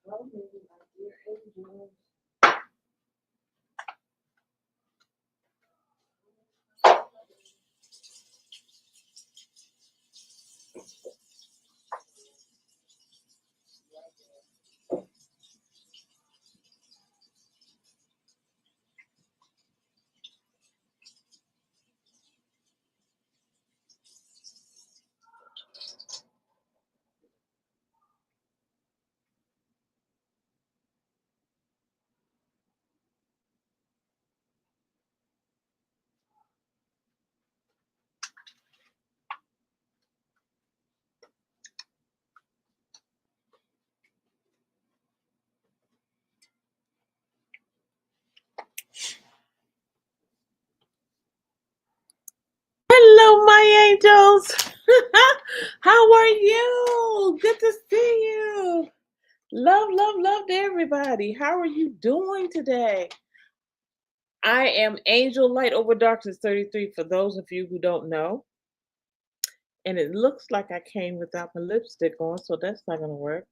Well, maybe my dear angels. Hello, my angels. How are you? Good to see you. Love, love, love to everybody. How are you doing today? I am Angel Light Over Darkness 33 for those of you who don't know. And it looks like I came without my lipstick on, so that's not going to work.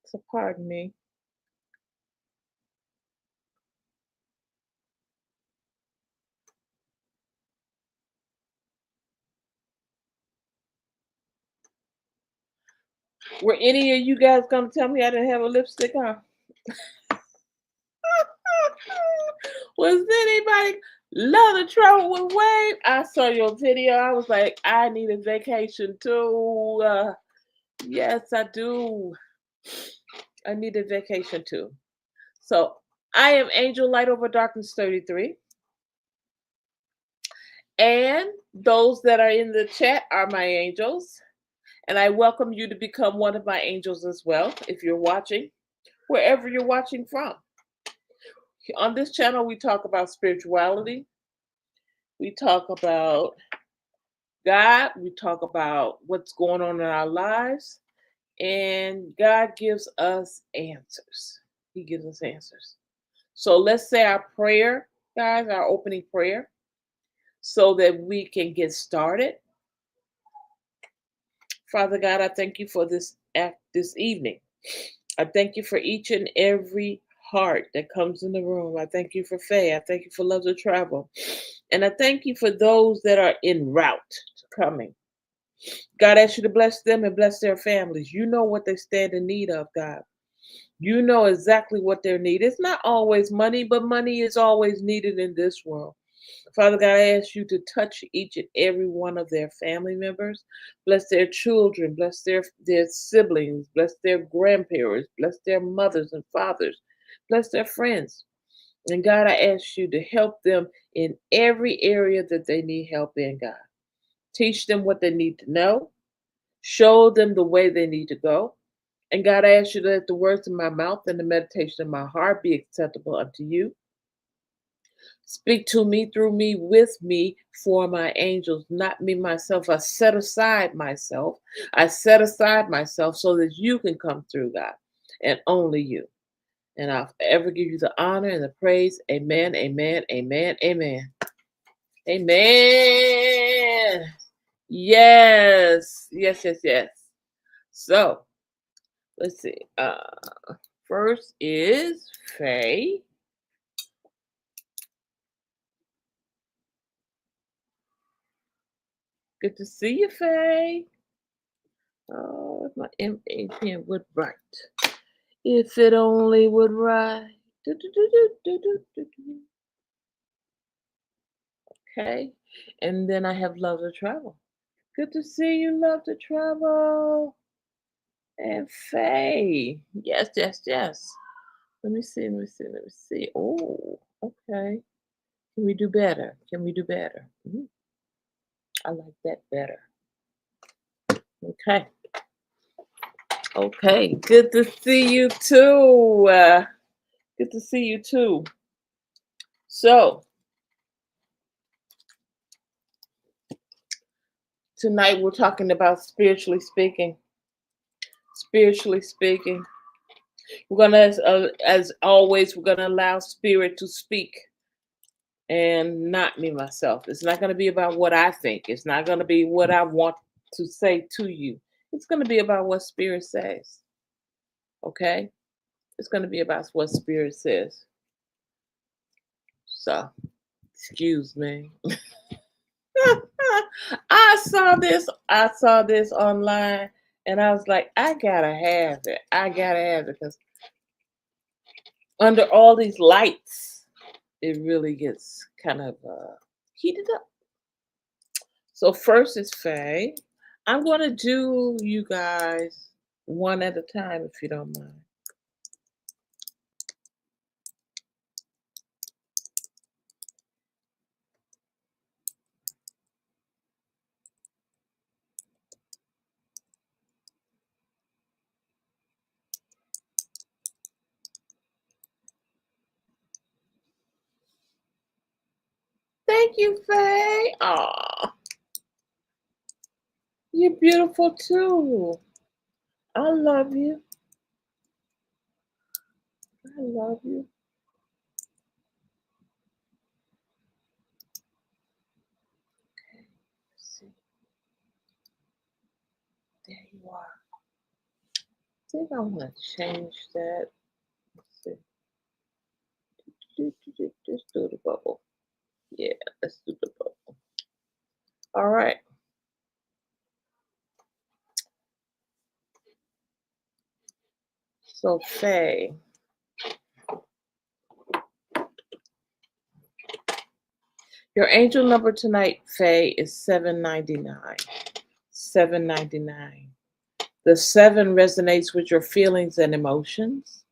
So pardon me. Were any of you guys going to tell me I didn't have a lipstick on? Was anybody love the trouble with Wave? I saw your video. I was like, I need a vacation too. Yes, I do. I need a vacation too. So I am Angel Light Over Darkness 33. And those that are in the chat are my angels. And I welcome you to become one of my angels as well if you're watching, wherever you're watching from. On this channel, we talk about spirituality. We talk about God. We talk about what's going on in our lives. And God gives us answers. He gives us answers. So let's say our prayer, guys, our opening prayer, so that we can get started. Father God, I thank you for this evening. I thank you for each and every heart that comes in the room. I thank you for Faye. I thank you for Love to Travel. And I thank you for those that are en route to coming. God, I ask you to bless them and bless their families. You know what they stand in need of, God. You know exactly what their need. It's not always money, but money is always needed in this world. Father God, I ask you to touch each and every one of their family members. Bless their children, bless their siblings, bless their grandparents, bless their mothers and fathers, bless their friends. And God, I ask you to help them in every area that they need help in, God. Teach them what they need to know. Show them the way they need to go. And God, I ask you to let the words of my mouth and the meditation of my heart be acceptable unto you. Speak to me, through me, with me, for my angels, not me myself. I set aside myself. I set aside myself so that you can come through, God, and only you. And I'll forever give you the honor and the praise. Amen, amen, amen, amen. Amen. Yes, yes, yes, yes. So let's see. First is Faye. Good to see you, Faye. Oh, if my M8 pen would write. If it only would write. Okay. And then I have Love to Travel. Good to see you, Love to Travel. And Faye. Yes, yes, yes. Let me see, let me see, let me see. Oh, okay. Can we do better? Can we do better? I like that better. Okay. Okay. Good to see you too. Good to see you too. So, tonight we're talking about spiritually speaking. Spiritually speaking. We're gonna, as always, we're gonna allow spirit to speak, and not me myself. It's not gonna be about what I think. It's not gonna be what I want to say to you. It's gonna be about what spirit says. Okay? It's going to be about what Spirit says. So, excuse me. I saw this online and I was like, I gotta have it. I gotta have it because under all these lights, it really gets kind of heated up. So first is Faye. I'm gonna do you guys one at a time if you don't mind. Thank you, Faye. Aw, you're beautiful too. I love you. I love you. Let's see, there you are. I think I want to change that. Let's see. Just do the bubble. Yeah, let's do the bubble. All right. So Faye, your angel number tonight, Faye, is 799. 799. The 7 resonates with your feelings and emotions,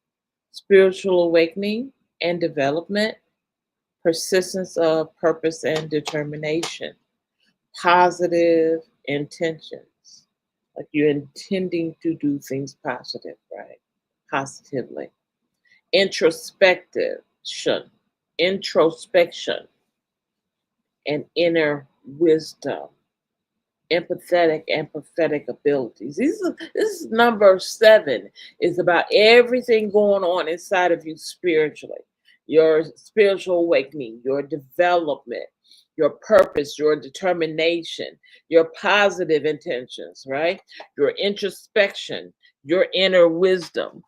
spiritual awakening and development, persistence of purpose and determination, positive intentions. Like you're intending to do things positive, right? Positively. Introspection, introspection, and inner wisdom, empathetic and prophetic abilities. This is number 7 is about everything going on inside of you spiritually. Your spiritual awakening, your development, your purpose, your determination, your positive intentions, right? Your introspection, your inner wisdom,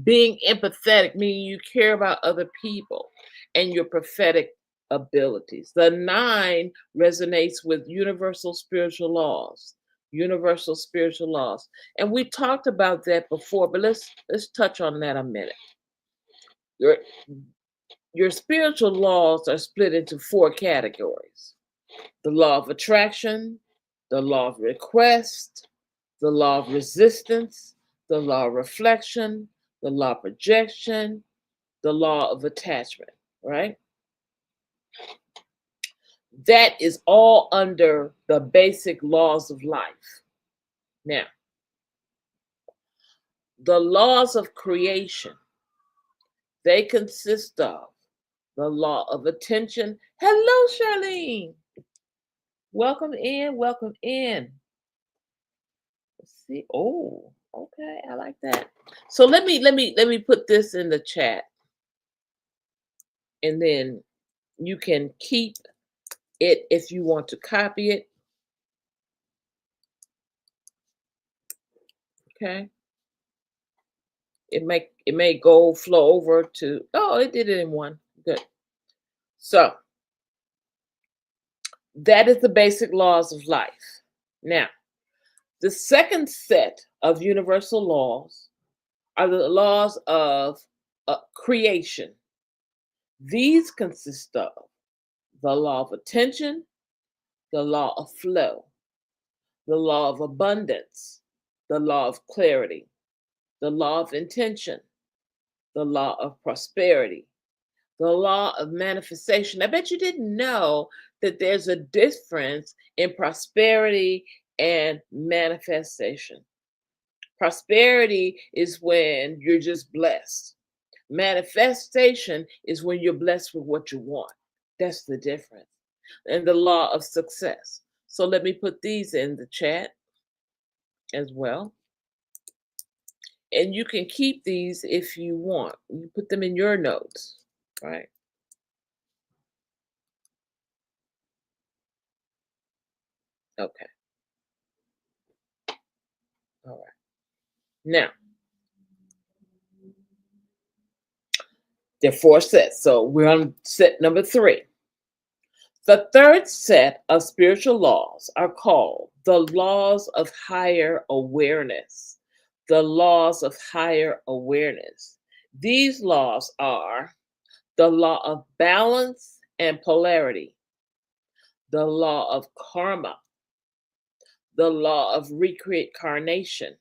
being empathetic, meaning you care about other people, and your prophetic abilities. The 9 resonates with universal spiritual laws. Universal spiritual laws. And we talked about that before, but let's touch on that a minute. Your your spiritual laws are split into 4 categories. The law of attraction, the law of request, the law of resistance, the law of reflection, the law of projection, the law of attachment, right? That is all under the basic laws of life. Now, the laws of creation, they consist of the law of attention. Hello, Charlene. Welcome in, welcome in. Let's see. Oh, okay, I like that. So let me put this in the chat and then you can keep it if you want to copy it. Okay. It may go flow over to, oh, it did it in one. Good. So that is the basic laws of life. Now, the second set of universal laws are the laws of creation. These consist of the law of attention, the law of flow, the law of abundance, the law of clarity, the law of intention, the law of prosperity, the law of manifestation. I bet you didn't know that there's a difference in prosperity and manifestation. Prosperity is when you're just blessed. Manifestation is when you're blessed with what you want. That's the difference. And the law of success. So let me put these in the chat as well. And you can keep these if you want. You put them in your notes, right? Okay. All right. Now, There are four sets. So we're on set number 3. The third set of spiritual laws are called the laws of higher awareness. The laws of higher awareness. These laws are the law of balance and polarity, the law of karma, the law of reincarnation,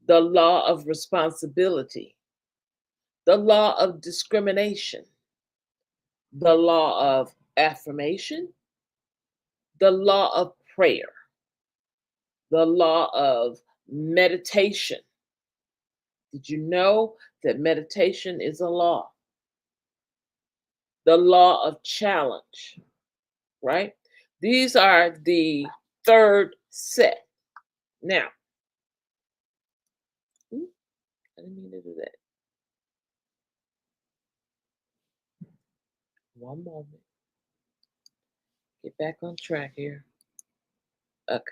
the law of responsibility, the law of discrimination, the law of affirmation, the law of prayer, the law of meditation. Did you know that meditation is a law? The law of challenge, right? These are the third set. Now, I didn't mean to do that. One moment. Get back on track here. Okay.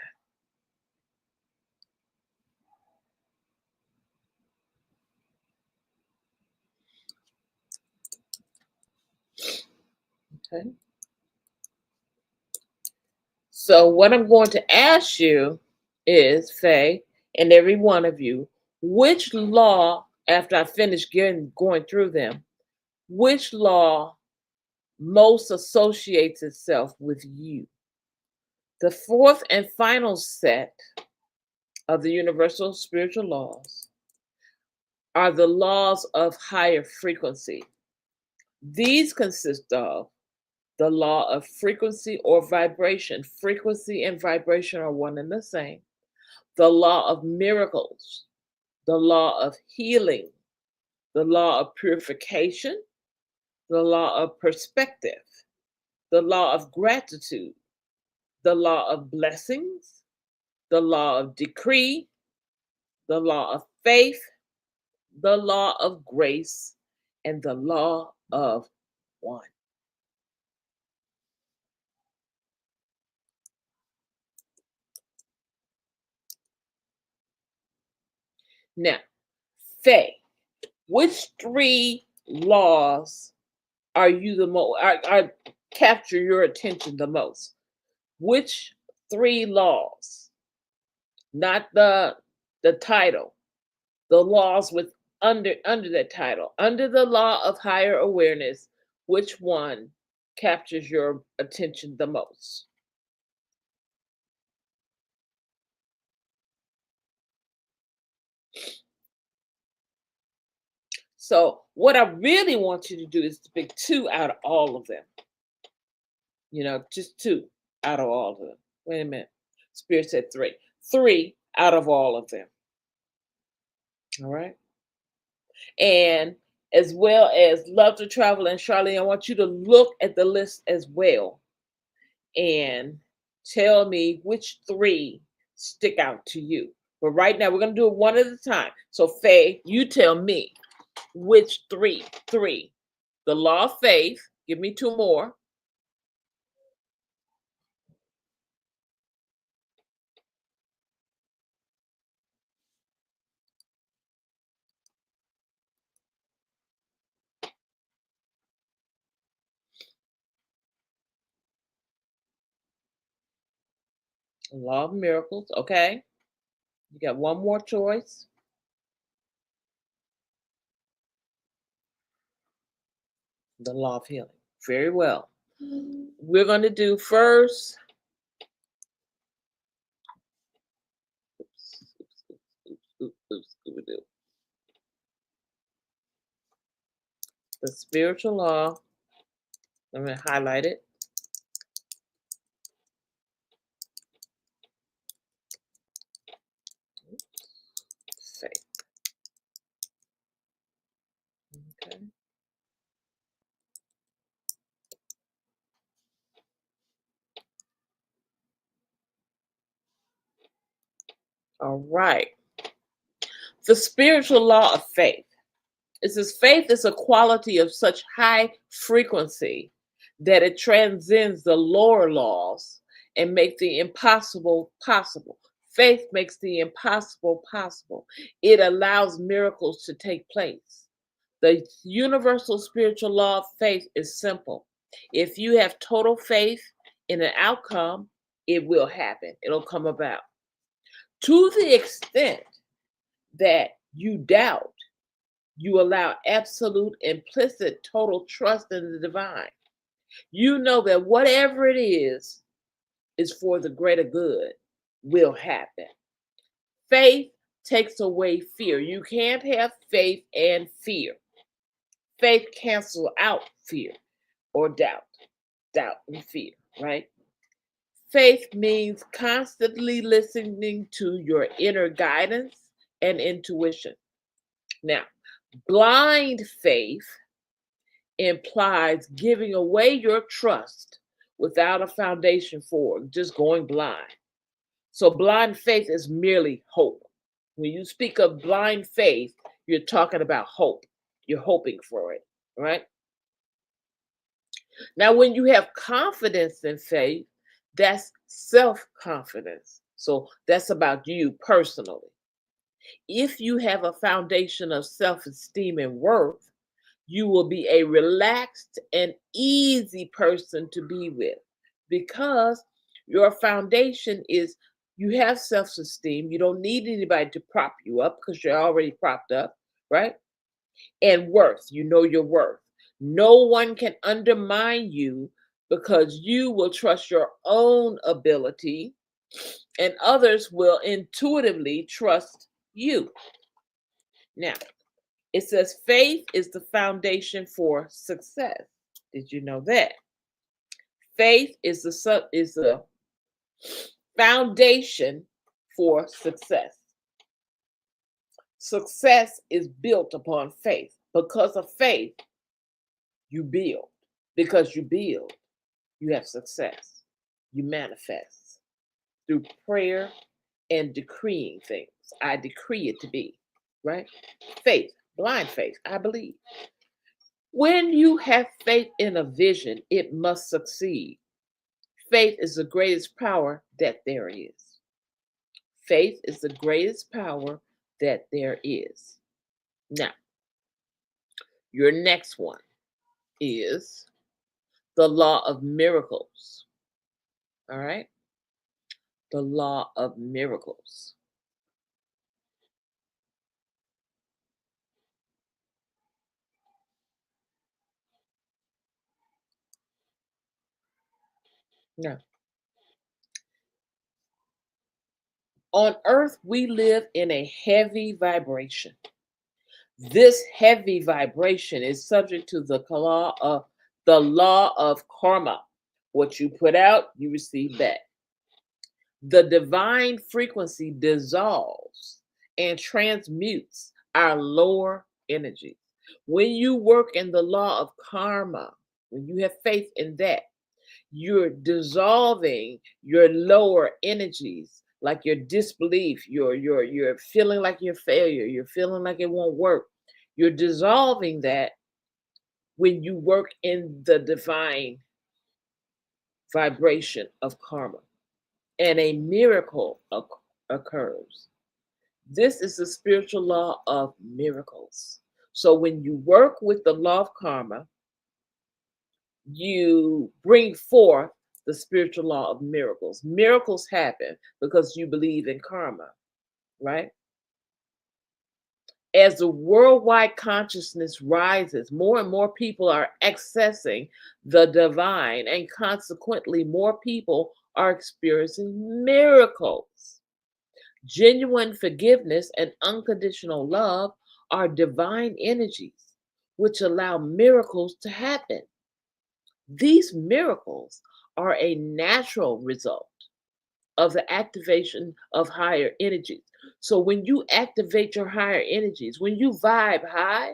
Okay. So what I'm going to ask you is, Faye, and every one of you, which law, after I finish going through them, which law most associates itself with you? The fourth and final set of the universal spiritual laws are the laws of higher frequency. These consist of the law of frequency or vibration. Frequency and vibration are one and the same. The law of miracles, the law of healing, the law of purification, the law of perspective, the law of gratitude, the law of blessings, the law of decree, the law of faith, the law of grace, and the law of one. Now, Faye, which 3 laws are you the most are capture your attention the most? Which 3 laws? Not the title, the laws with under that title. Under the law of higher awareness, which one captures your attention the most? So what I really want you to do is to pick 2 out of all of them. Just 2 out of all of them. Wait a minute. Spirit said 3. 3 out of all of them. All right. And as well as Love to Travel and Charlene, I want you to look at the list as well and tell me which 3 stick out to you. But right now, we're going to do it one at a time. So, Faye, you tell me which 3. The law of faith. Give me 2 more. Law of miracles. Okay. You got one more choice. The law of healing. Very well. We're going to do first. The spiritual law. I'm going to highlight it. Faith. Okay. All right. The spiritual law of faith. It says faith is a quality of such high frequency that it transcends the lower laws and makes the impossible possible. Faith makes the impossible possible. It allows miracles to take place. The universal spiritual law of faith is simple. If you have total faith in an outcome, it will happen. It'll come about. To the extent that you doubt, you allow absolute, implicit, total trust in the divine. You know that whatever it is for the greater good will happen. Faith takes away fear. You can't have faith and fear. Faith cancels out fear or doubt. Doubt and fear, right? Faith means constantly listening to your inner guidance and intuition. Now, blind faith implies giving away your trust without a foundation for it, just going blind. So, blind faith is merely hope. When you speak of blind faith, you're talking about hope. You're hoping for it, right? Now, when you have confidence in faith, that's self confidence. So, that's about you personally. If you have a foundation of self esteem and worth, you will be a relaxed and easy person to be with because your foundation is you have self esteem. You don't need anybody to prop you up because you're already propped up, right? And worth, you know your worth. No one can undermine you because you will trust your own ability and others will intuitively trust you. Now, it says faith is the foundation for success. Did you know that? Faith is the foundation for success. Success is built upon faith. Because of faith, you build. Because you build, you have success. You manifest through prayer and decreeing things. I decree it to be, right? Faith, blind faith, I believe. When you have faith in a vision, it must succeed. Faith is the greatest power that there is. Faith is the greatest power that there is. Now, your next one is the law of miracles. All right? The law of miracles. Now, on earth, we live in a heavy vibration. This heavy vibration is subject to the law of karma. What you put out, you receive back. The divine frequency dissolves and transmutes our lower energies. When you work in the law of karma, when you have faith in that, you're dissolving your lower energies, like your disbelief, you're feeling like you're failure, you're feeling like it won't work. You're dissolving that when you work in the divine vibration of karma, and a miracle occurs. This is the spiritual law of miracles. So when you work with the law of karma, you bring forth the spiritual law of miracles. Miracles happen because you believe in karma, right? As the worldwide consciousness rises, more and more people are accessing the divine, and consequently, more people are experiencing miracles. Genuine forgiveness and unconditional love are divine energies which allow miracles to happen. These miracles are a natural result of the activation of higher energies. So when you activate your higher energies, when you vibe high,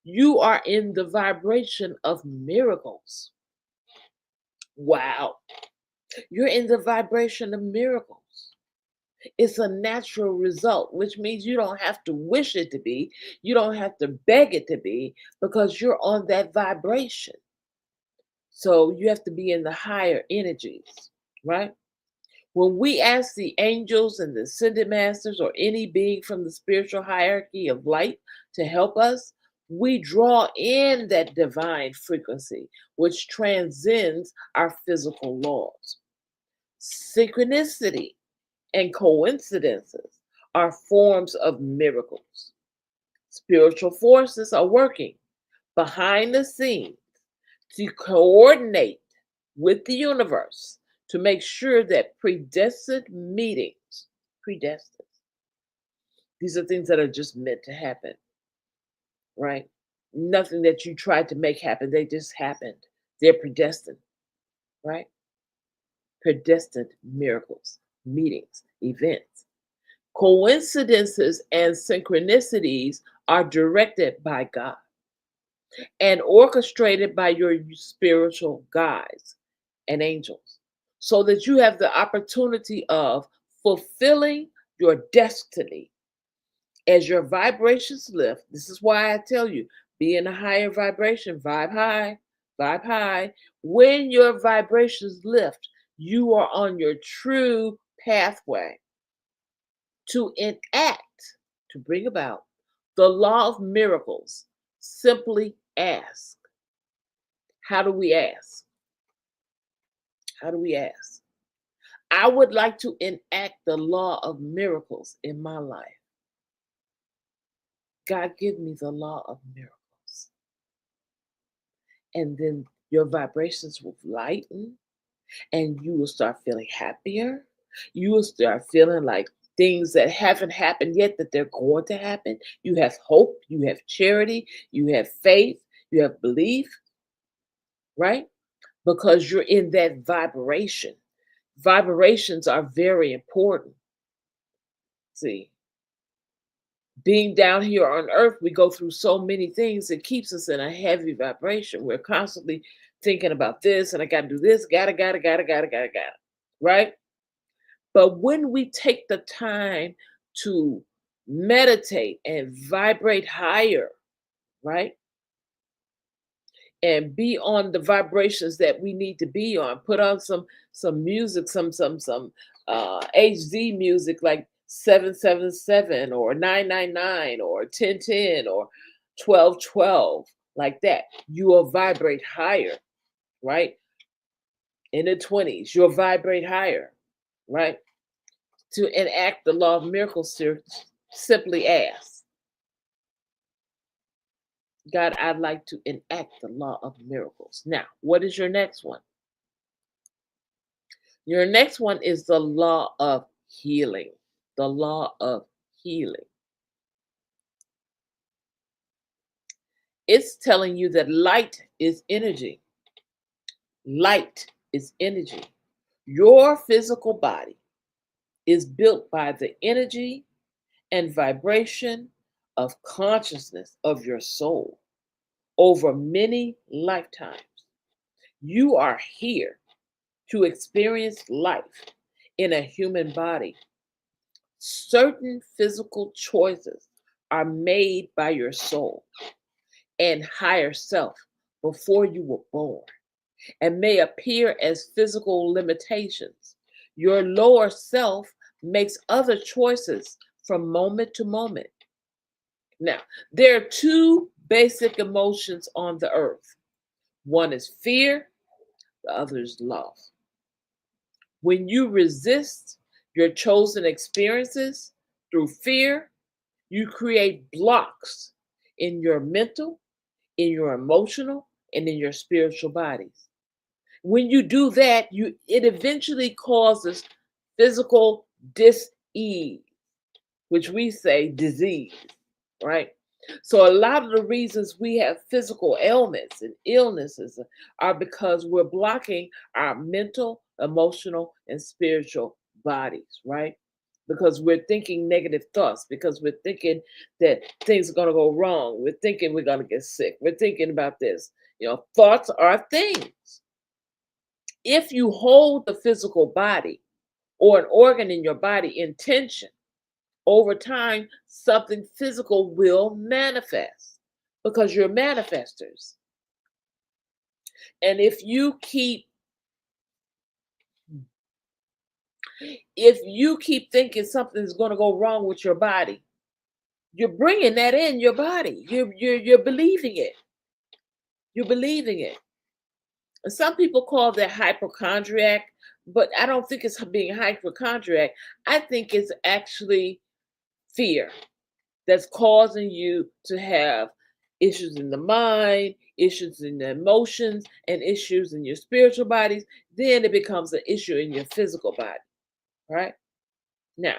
you are in the vibration of miracles. Wow. You're in the vibration of miracles. It's a natural result, which means you don't have to wish it to be. You don't have to beg it to be because you're on that vibration. So you have to be in the higher energies, right? When we ask the angels and the ascended masters or any being from the spiritual hierarchy of light to help us, we draw in that divine frequency, which transcends our physical laws. Synchronicity and coincidences are forms of miracles. Spiritual forces are working behind the scenes to coordinate with the universe to make sure that predestined meetings, predestined, these are things that are just meant to happen, right? Nothing that you tried to make happen, they just happened. They're predestined, right? Predestined miracles, meetings, events. Coincidences and synchronicities are directed by God and orchestrated by your spiritual guides and angels so that you have the opportunity of fulfilling your destiny as your vibrations lift. This is why I tell you, be in a higher vibration, vibe high, vibe high. When your vibrations lift, you are on your true pathway to enact, to bring about the law of miracles. Simply ask. How do we ask? How do we ask? I would like to enact the law of miracles in my life. God, give me the law of miracles. And then your vibrations will lighten and you will start feeling happier. You will start feeling like things that haven't happened yet, that they're going to happen. You have hope, you have charity, you have faith, you have belief, right? Because you're in that vibration. Vibrations are very important. See, being down here on earth, we go through so many things that keeps us in a heavy vibration. We're constantly thinking about this, and I got to do this, gotta, right? But when we take the time to meditate and vibrate higher, right? And be on the vibrations that we need to be on. Put on some music, some HD music like 777 or 999 or 1010 or 1212, like that. You will vibrate higher, right? In the 20s, you'll vibrate higher, right? To enact the law of miracles, simply ask, God, I'd like to enact the law of miracles. Now, what is your next one? Your next one is the law of healing. The law of healing. It's telling you that light is energy. Light is energy. Your physical body is built by the energy and vibration of consciousness of your soul over many lifetimes. You are here to experience life in a human body. Certain physical choices are made by your soul and higher self before you were born and may appear as physical limitations. Your lower self makes other choices from moment to moment. Now, there are two basic emotions on the earth. One is fear, the other is love. When you resist your chosen experiences through fear, you create blocks in your mental, in your emotional, and in your spiritual bodies. When you do that, it eventually causes physical dis-ease, which we say disease, right? So a lot of the reasons we have physical ailments and illnesses are because we're blocking our mental, emotional, and spiritual bodies, right? Because we're thinking negative thoughts, because we're thinking that things are going to go wrong. We're thinking we're going to get sick. We're thinking about this. Thoughts are things. If you hold the physical body or an organ in your body in tension, over time, something physical will manifest because you're manifestors. And if you keep thinking something's going to go wrong with your body, You're bringing that in your body. You're believing it. You're believing it. And some people call that hypochondriac, but I don't think it's being hypochondriac. I think it's actually fear that's causing you to have issues in the mind, issues in the emotions, and issues in your spiritual bodies. Then it becomes an issue in your physical body, right? Now,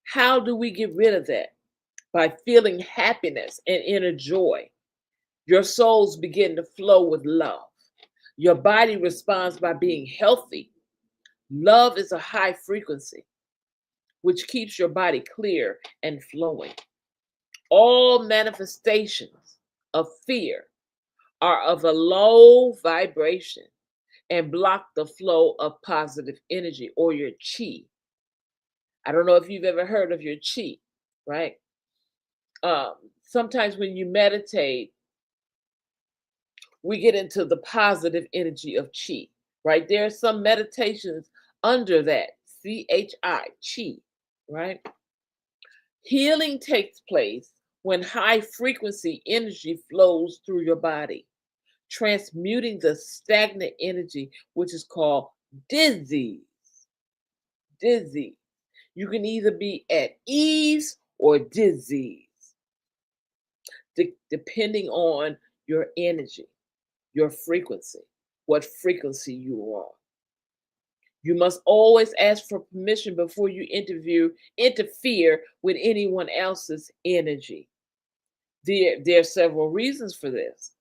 how do we get rid of that? By feeling happiness and inner joy. Your souls begin to flow with love. Your body responds by being healthy. Love is a high frequency, which keeps your body clear and flowing. All manifestations of fear are of a low vibration and block the flow of positive energy or your chi. I don't know if you've ever heard of your chi, right? Sometimes when you meditate, we get into the positive energy of chi, right? There are some meditations under that, chi, right? Healing takes place when high frequency energy flows through your body, transmuting the stagnant energy, which is called disease. Disease. You can either be at ease or disease, depending on your energy, your frequency, what frequency you are on. You must always ask for permission before you interfere with anyone else's energy. There are several reasons for this.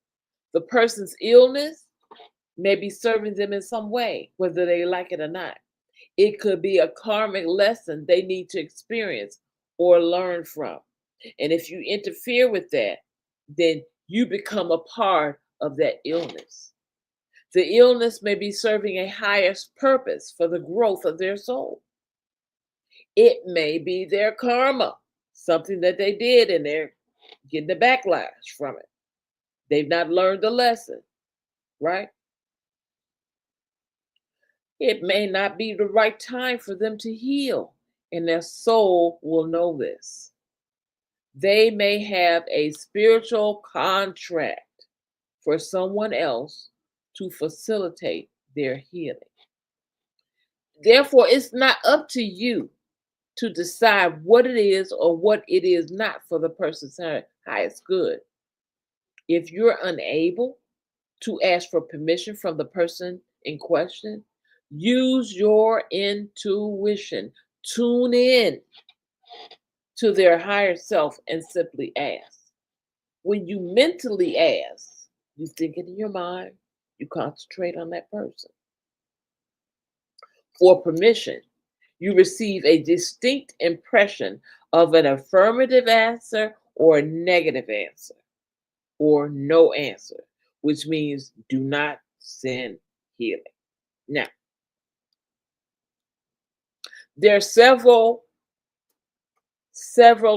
The person's illness may be serving them in some way, whether they like it or not. It could be a karmic lesson they need to experience or learn from. And if you interfere with that, then you become a part of that illness. The illness may be serving a higher purpose for the growth of their soul. It may be their karma, something that they did and they're getting the backlash from it. They've not learned the lesson, right? It may not be the right time for them to heal, and their soul will know this. They may have a spiritual contract for someone else to facilitate their healing. Therefore, it's not up to you to decide what it is or what it is not for the person's highest good. If you're unable to ask for permission from the person in question, use your intuition. Tune in to their higher self and simply ask. When you mentally ask, you think it in your mind, you concentrate on that person. For permission, you receive a distinct impression of an affirmative answer or a negative answer or no answer, which means do not send healing. Now, there are several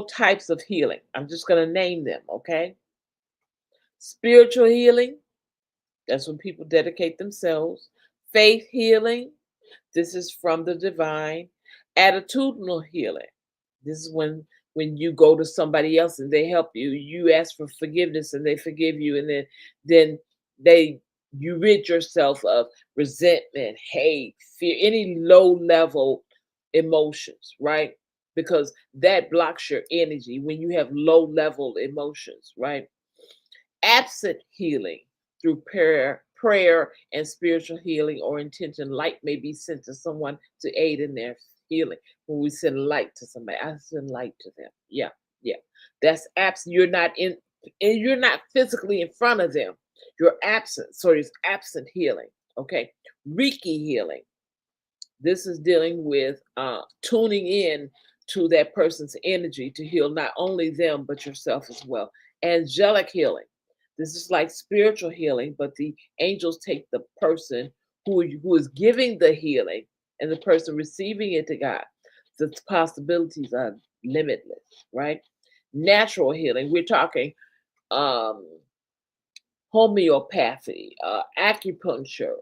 types of healing. I'm just going to name them, okay? Spiritual healing, that's when people dedicate themselves. Faith healing, this is from the divine. Attitudinal healing, this is when you go to somebody else and they help you. You ask for forgiveness and they forgive you, and then you rid yourself of resentment, hate, fear, any low level emotions, right? Because that blocks your energy when you have low level emotions, right? Absent healing through prayer and spiritual healing or intention. Light may be sent to someone to aid in their healing. When we send light to somebody, I send light to them. Yeah, yeah. That's absent. You're not in, and you're not physically in front of them. You're absent. So it's absent healing. Okay. Reiki healing. This is dealing with tuning in to that person's energy to heal not only them, but yourself as well. Angelic healing. This is like spiritual healing, but the angels take the person who is giving the healing and the person receiving it to God. The possibilities are limitless, right? Natural healing. We're talking homeopathy, acupuncture,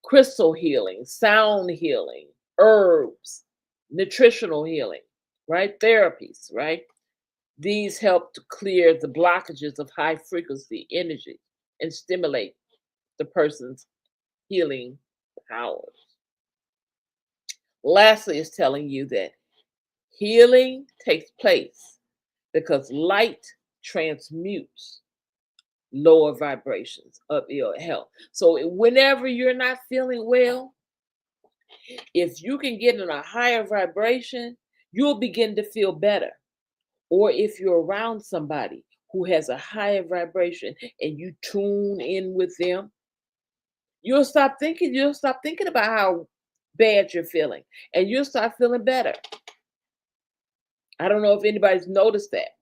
crystal healing, sound healing, herbs, nutritional healing, right? Therapies, right? These help to clear the blockages of high frequency energy and stimulate the person's healing powers. Lastly, it's telling you that healing takes place because light transmutes lower vibrations of ill health. So whenever you're not feeling well, if you can get in a higher vibration, you'll begin to feel better. Or if you're around somebody who has a higher vibration and you tune in with them, you'll stop thinking about how bad you're feeling and you'll start feeling better. I don't know if anybody's noticed that.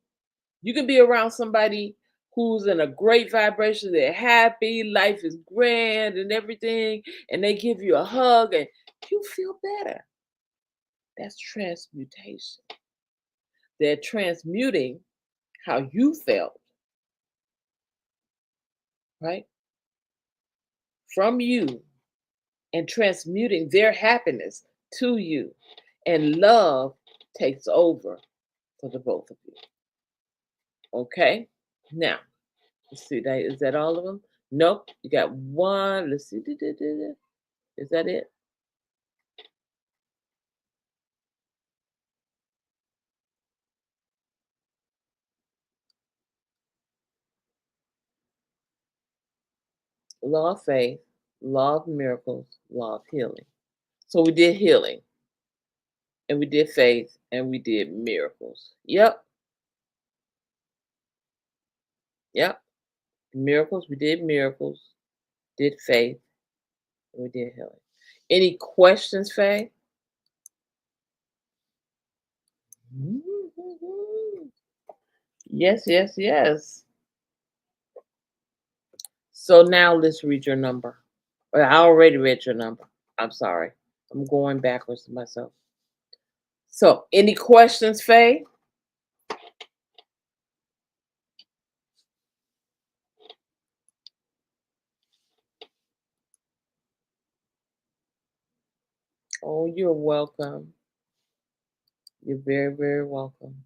You can be around somebody who's in a great vibration, they're happy, life is grand and everything, and they give you a hug and you feel better. That's transmutation. They're transmuting how you felt, right? From you and transmuting their happiness to you. And love takes over for the both of you. Okay? Now, let's see, is that all of them? Nope. You got one. Let's see. Is that it? Law of faith, law of miracles, law of healing. So we did healing, and we did faith, and we did miracles. Yep. Yep. Miracles, we did miracles, did faith, and we did healing. Any questions, Faye? Mhm. Yes, yes, yes. So now let's read your number. I already read your number. I'm sorry. I'm going backwards to myself. So, any questions, Faye? Oh, you're welcome. You're very, very welcome.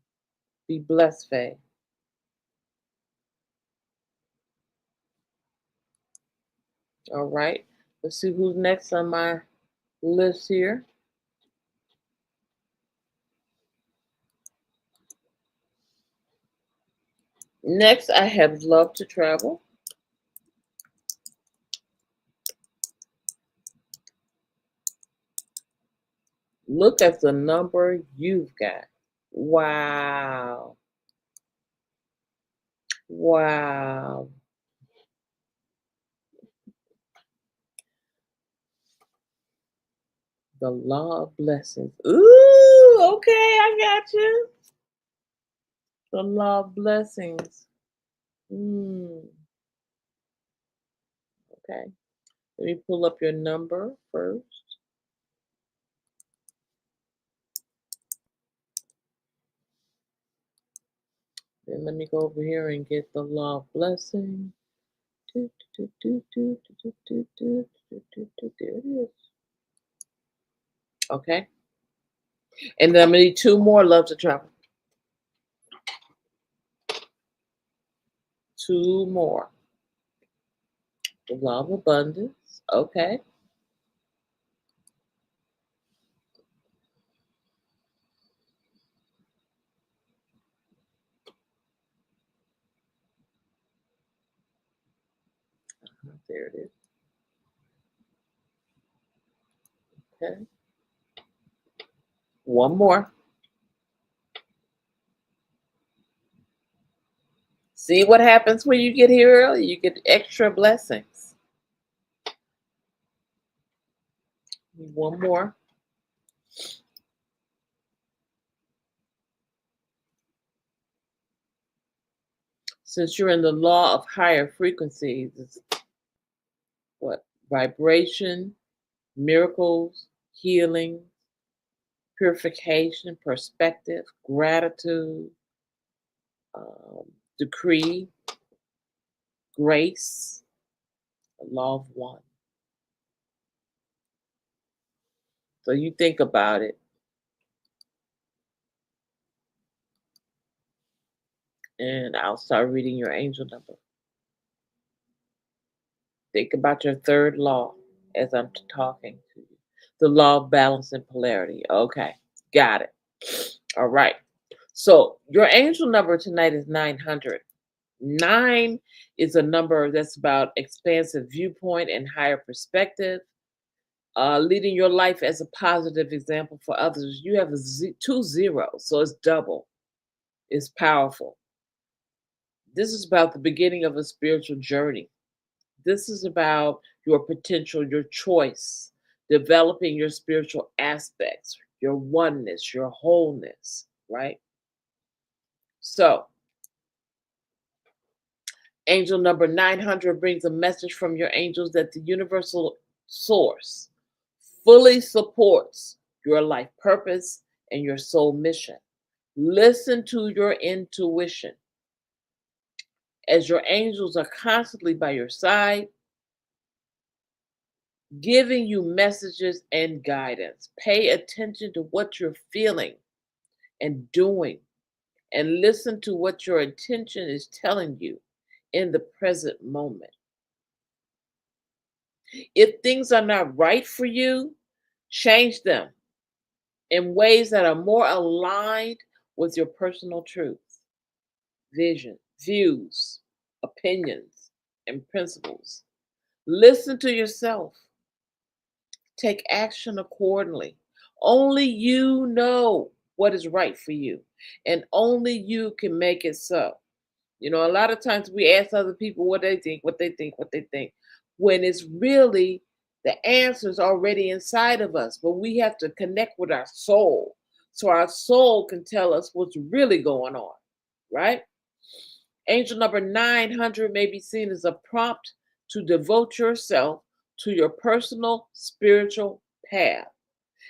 Be blessed, Faye. All right. Let's see who's next on my list here. Next, I have Love to Travel. Look at the number you've got. Wow. Wow. The law of blessings. Ooh, okay, I got you. The law of blessings. Okay. Let me pull up your number first. Then let me go over here and get the law of blessing. There it is. Okay. And then I'm gonna need two more love to travel. Two more. The law of abundance. Okay. There it is. Okay. One more. See what happens when you get here early? You get extra blessings. One more. Since you're in the law of higher frequencies, it's what? Vibration, miracles, healing, purification, perspective, gratitude, decree, grace, the law of one. So you think about it. And I'll start reading your angel number. Think about your third law as I'm talking to you. The law of balance and polarity. Okay, got it. All right. So your angel number tonight is 900. Nine is a number that's about expansive viewpoint and higher perspective, leading your life as a positive example for others. You have two zeros, so it's double. It's powerful. This is about the beginning of a spiritual journey. This is about your potential, your choice, developing your spiritual aspects, your oneness, your wholeness, right? So, angel number 900 brings a message from your angels that the universal source fully supports your life purpose and your soul mission. Listen to your intuition as your angels are constantly by your side, giving you messages and guidance. Pay attention to what you're feeling and doing, and listen to what your intention is telling you in the present moment. If things are not right for you, change them in ways that are more aligned with your personal truth, vision, views, opinions, and principles. Listen to yourself. Take action accordingly. Only you know what is right for you, and only you can make it so. You know, a lot of times we ask other people what they think, what they think, what they think, when it's really the answers already inside of us. But we have to connect with our soul so our soul can tell us what's really going on, right? Angel number 900 may be seen as a prompt to devote yourself to your personal spiritual path.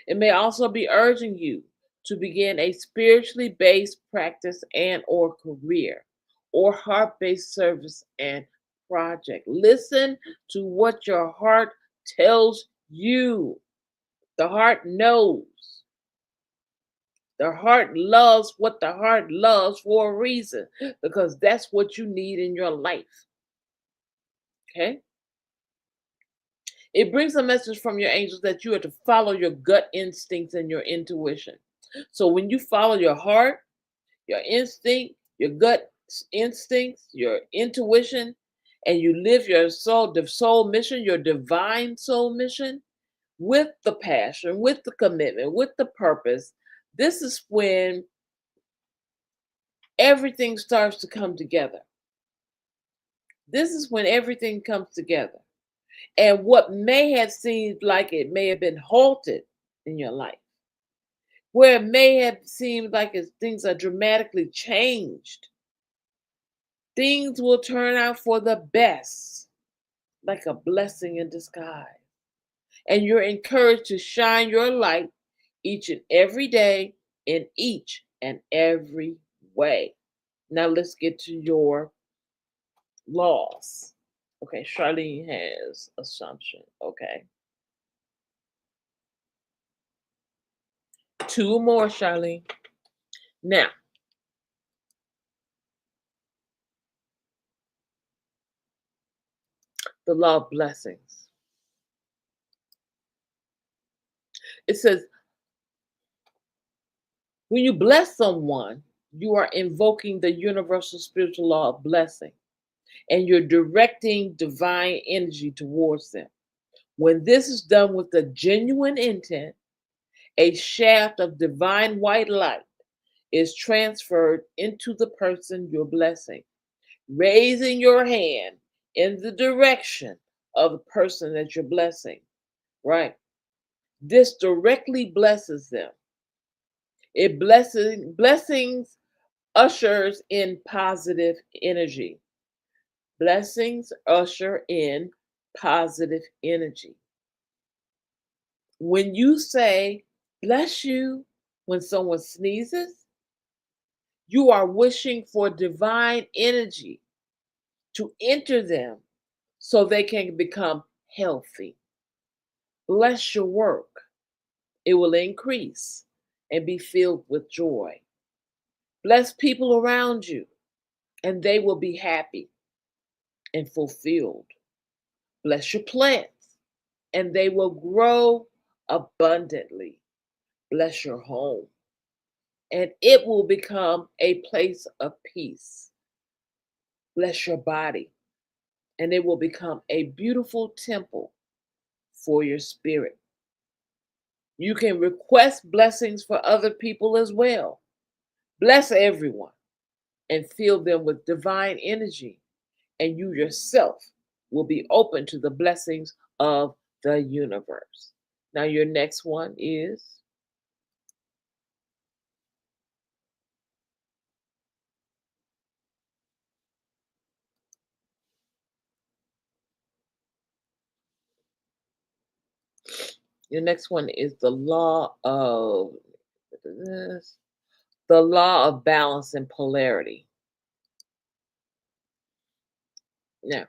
It may also be urging you to begin a spiritually based practice and or career or heart-based service and project. Listen to what your heart tells you. The heart knows. The heart loves what the heart loves for a reason because that's what you need in your life. Okay? It brings a message from your angels that you are to follow your gut instincts and your intuition. So when you follow your heart, your instinct, your gut instincts, your intuition, and you live your soul, the soul mission, your divine soul mission, with the passion, with the commitment, with the purpose, this is when everything starts to come together. This is when everything comes together. And what may have seemed like it may have been halted in your life, where it may have seemed like things are dramatically changed, things will turn out for the best, like a blessing in disguise. And you're encouraged to shine your light each and every day in each and every way. Now let's get to your laws. Okay, Charlene has assumption. Okay. Two more, Charlene. Now, the law of blessings. It says, when you bless someone, you are invoking the universal spiritual law of blessing and you're directing divine energy towards them. When this is done with a genuine intent, a shaft of divine white light is transferred into the person you're blessing, raising your hand in the direction of the person that you're blessing, right? This directly blesses them. It blessings ushers in positive energy. Blessings usher in positive energy. When you say, bless you, when someone sneezes, you are wishing for divine energy to enter them so they can become healthy. Bless your work. It will increase and be filled with joy. Bless people around you. and they will be happy and fulfilled. Bless your plants, and they will grow abundantly. Bless your home, and it will become a place of peace. Bless your body, and it will become a beautiful temple for your spirit. You can request blessings for other people as well. Bless everyone and fill them with divine energy, and you yourself will be open to the blessings of the universe. Now, your next one is the law of this, the law of balance and polarity. Now,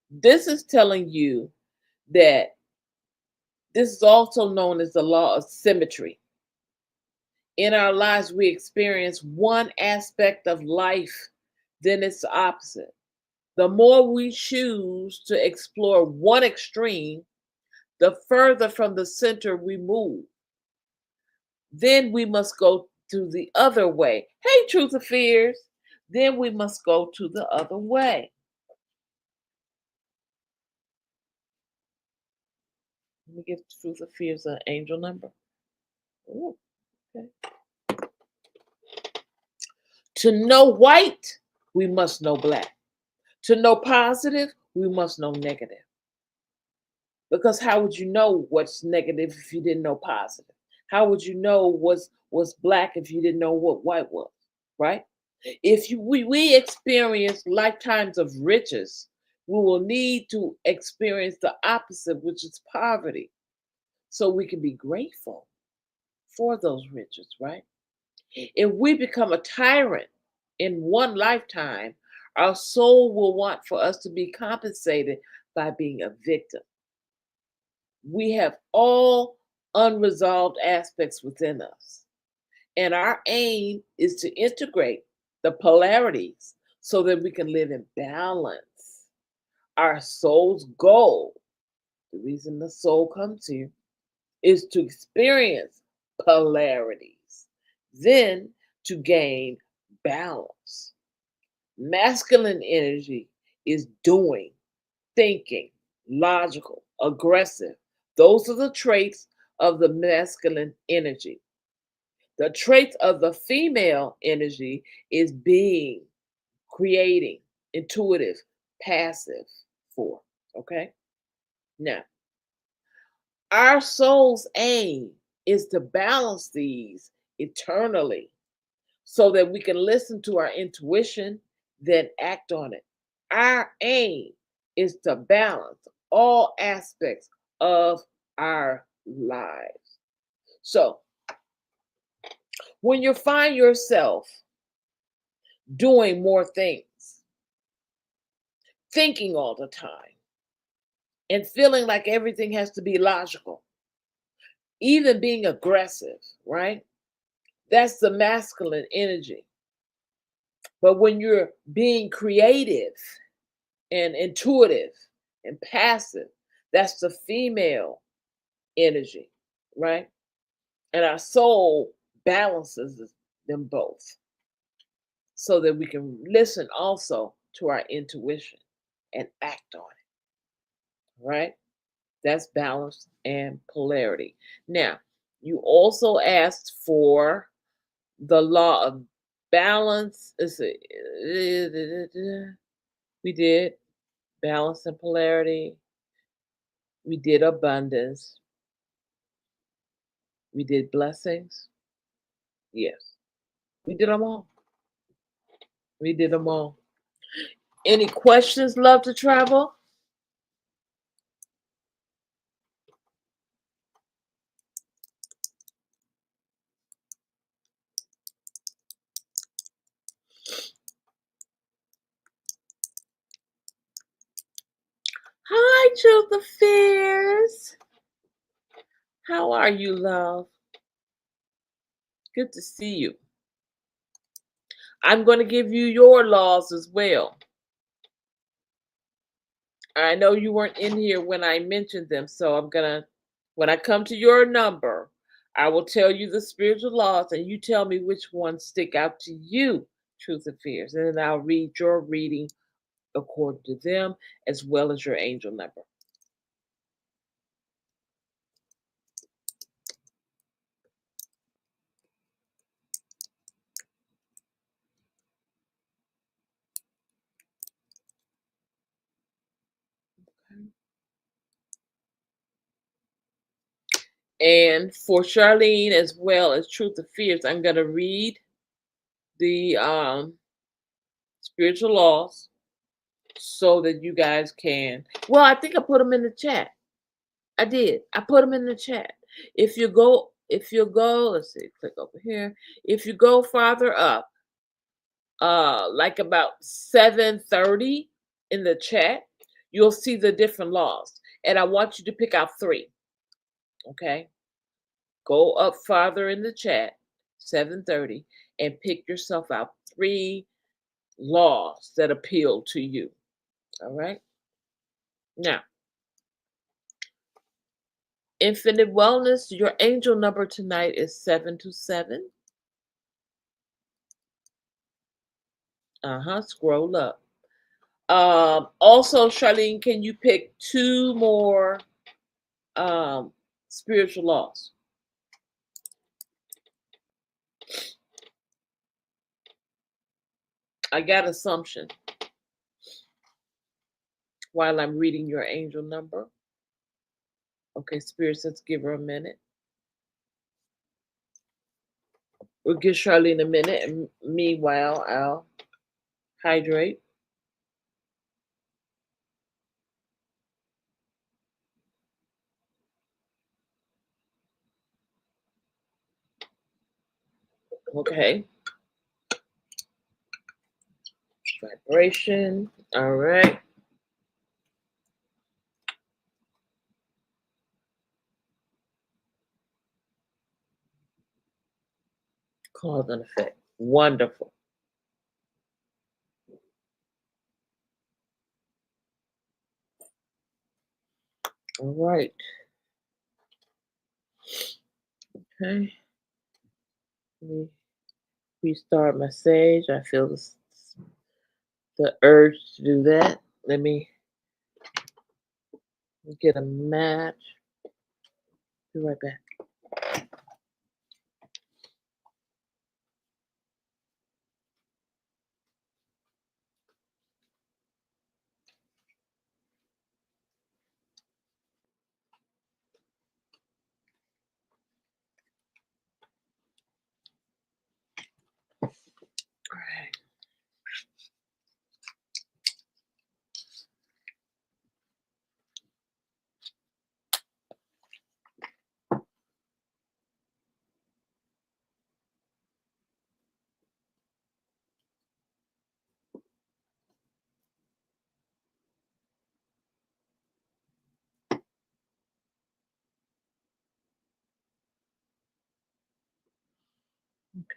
this is telling you that this is also known as the law of symmetry. In our lives, we experience one aspect of life, then its opposite. The more we choose to explore one extreme, the further from the center we move. Then we must go to the other way. Hey, Truth or Fears. Then we must go to the other way. Let me give Truth or Fears an angel number. Ooh, okay. To know white, we must know black. To know positive, we must know negative. Because how would you know what's negative if you didn't know positive? How would you know what's black if you didn't know what white was? Right? If we experience lifetimes of riches, we will need to experience the opposite, which is poverty, so we can be grateful for those riches, right? If we become a tyrant in one lifetime, our soul will want for us to be compensated by being a victim. We have all unresolved aspects within us. And our aim is to integrate the polarities so that we can live in balance. Our soul's goal, the reason the soul comes here, is to experience polarities, then to gain balance. Masculine energy is doing, thinking, logical, aggressive. Those are the traits of the masculine energy. The traits of the female energy is being, creating, intuitive, passive for. Okay? Now, our soul's aim is to balance these eternally so that we can listen to our intuition, then act on it. Our aim is to balance all aspects of our lives. So, when you find yourself doing more things, thinking all the time, and feeling like everything has to be logical, even being aggressive, right? That's the masculine energy. But when you're being creative and intuitive and passive, that's the female energy, right? And our soul balances them both so that we can listen also to our intuition and act on it, right? That's balance and polarity. Now, you also asked for the law of balance. We did balance and polarity. We did abundance. We did blessings. Yes, we did them all. We did them all. Any questions, love to travel? Hi, Truth of Fears. How are you, love? Good to see you. I'm going to give you your laws as well. I know you weren't in here when I mentioned them, so I'm going to, when I come to your number, I will tell you the spiritual laws and you tell me which ones stick out to you, truth and fears. And then I'll read your reading according to them as well as your angel number. And for Charlene as well as Truth of Fears, I'm going to read the spiritual laws so that you guys can. Well, I think I put them in the chat. I did. I put them in the chat. If you go, let's see, click over here. If you go farther up, like about 7:30 in the chat, you'll see the different laws. And I want you to pick out 3. Okay? Go up farther in the chat, 7:30, and pick yourself out 3 laws that appeal to you. All right? Now, Infinite Wellness, your angel number tonight is 727. Scroll up. Also, Charlene, can you pick 2 more spiritual laws? I got assumption while I'm reading your angel number. Okay, Spirit, let's give her a minute. We'll give Charlene a minute, and meanwhile, I'll hydrate. Okay. Vibration. All right. Cause and effect. Wonderful. All right. Okay. Let me restart my sage. I feel the urge to do that. Let me get a match. Be right back. All right.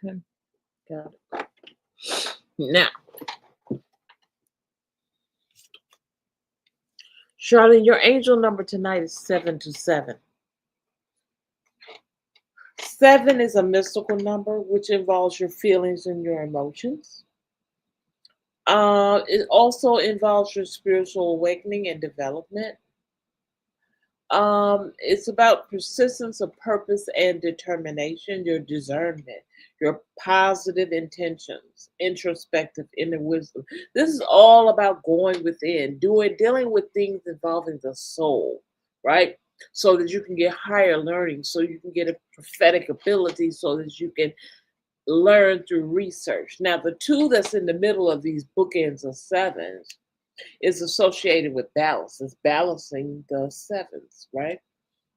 Okay. Got it. Now, Charlene, your angel number tonight is 727. 7 is a mystical number which involves your feelings and your emotions. It also involves your spiritual awakening and development. It's about persistence of purpose and determination, your discernment, your positive intentions, introspective inner wisdom. This is all about going within, dealing with things involving the soul, right? So that you can get higher learning, so you can get a prophetic ability, so that you can learn through research. Now, the 2 that's in the middle of these bookends of 7s is associated with balance. It's balancing the 7s, right?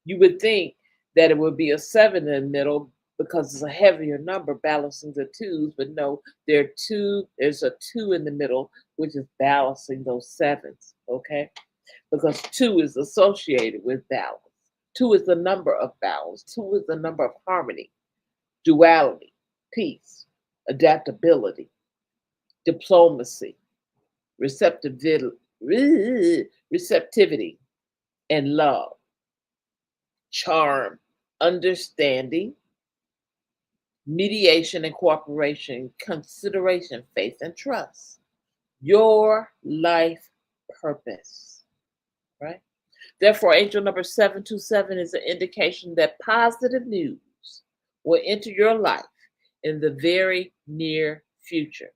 You would think that it would be a 7 in the middle because it's a heavier number balancing the 2s, but no, there's a 2 in the middle, which is balancing those 7s, okay? Because 2 is associated with balance. 2 is the number of balance. 2 is the number of harmony, duality, peace, adaptability. diplomacy, receptivity, and love, charm, understanding, mediation and cooperation, consideration, faith, and trust. Your life purpose, right? Therefore, angel number 727 is an indication that positive news will enter your life in the very near future.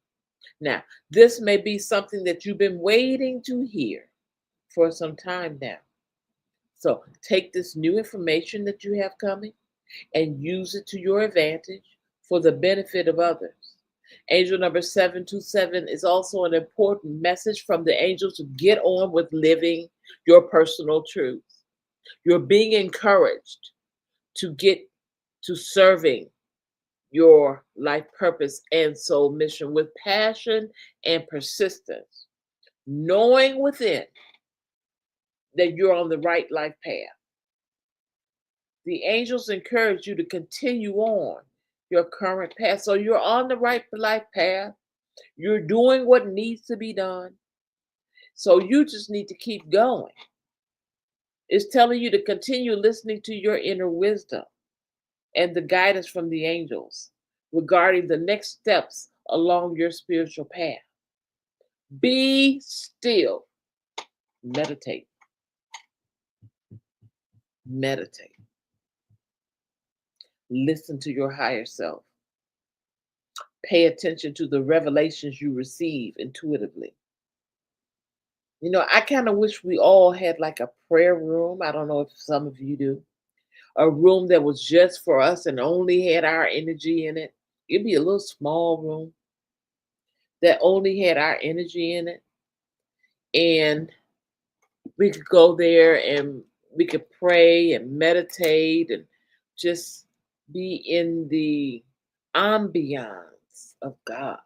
Now, this may be something that you've been waiting to hear for some time now. So take this new information that you have coming and use it to your advantage for the benefit of others. Angel number 727 is also an important message from the angels to get on with living your personal truth. You're being encouraged to get to serving your life purpose and soul mission with passion and persistence, knowing within that you're on the right life path. The angels encourage you to continue on your current path. So you're on the right life path. You're doing what needs to be done. So you just need to keep going. It's telling you to continue listening to your inner wisdom and the guidance from the angels regarding the next steps along your spiritual path. Be still. Meditate. Meditate. Listen to your higher self. Pay attention to the revelations you receive intuitively. You know, I kind of wish we all had like a prayer room. I don't know if some of you do. A room that was just for us and only had our energy in it. It'd be a little small room that only had our energy in it. And we could go there and we could pray and meditate and just be in the ambiance of God,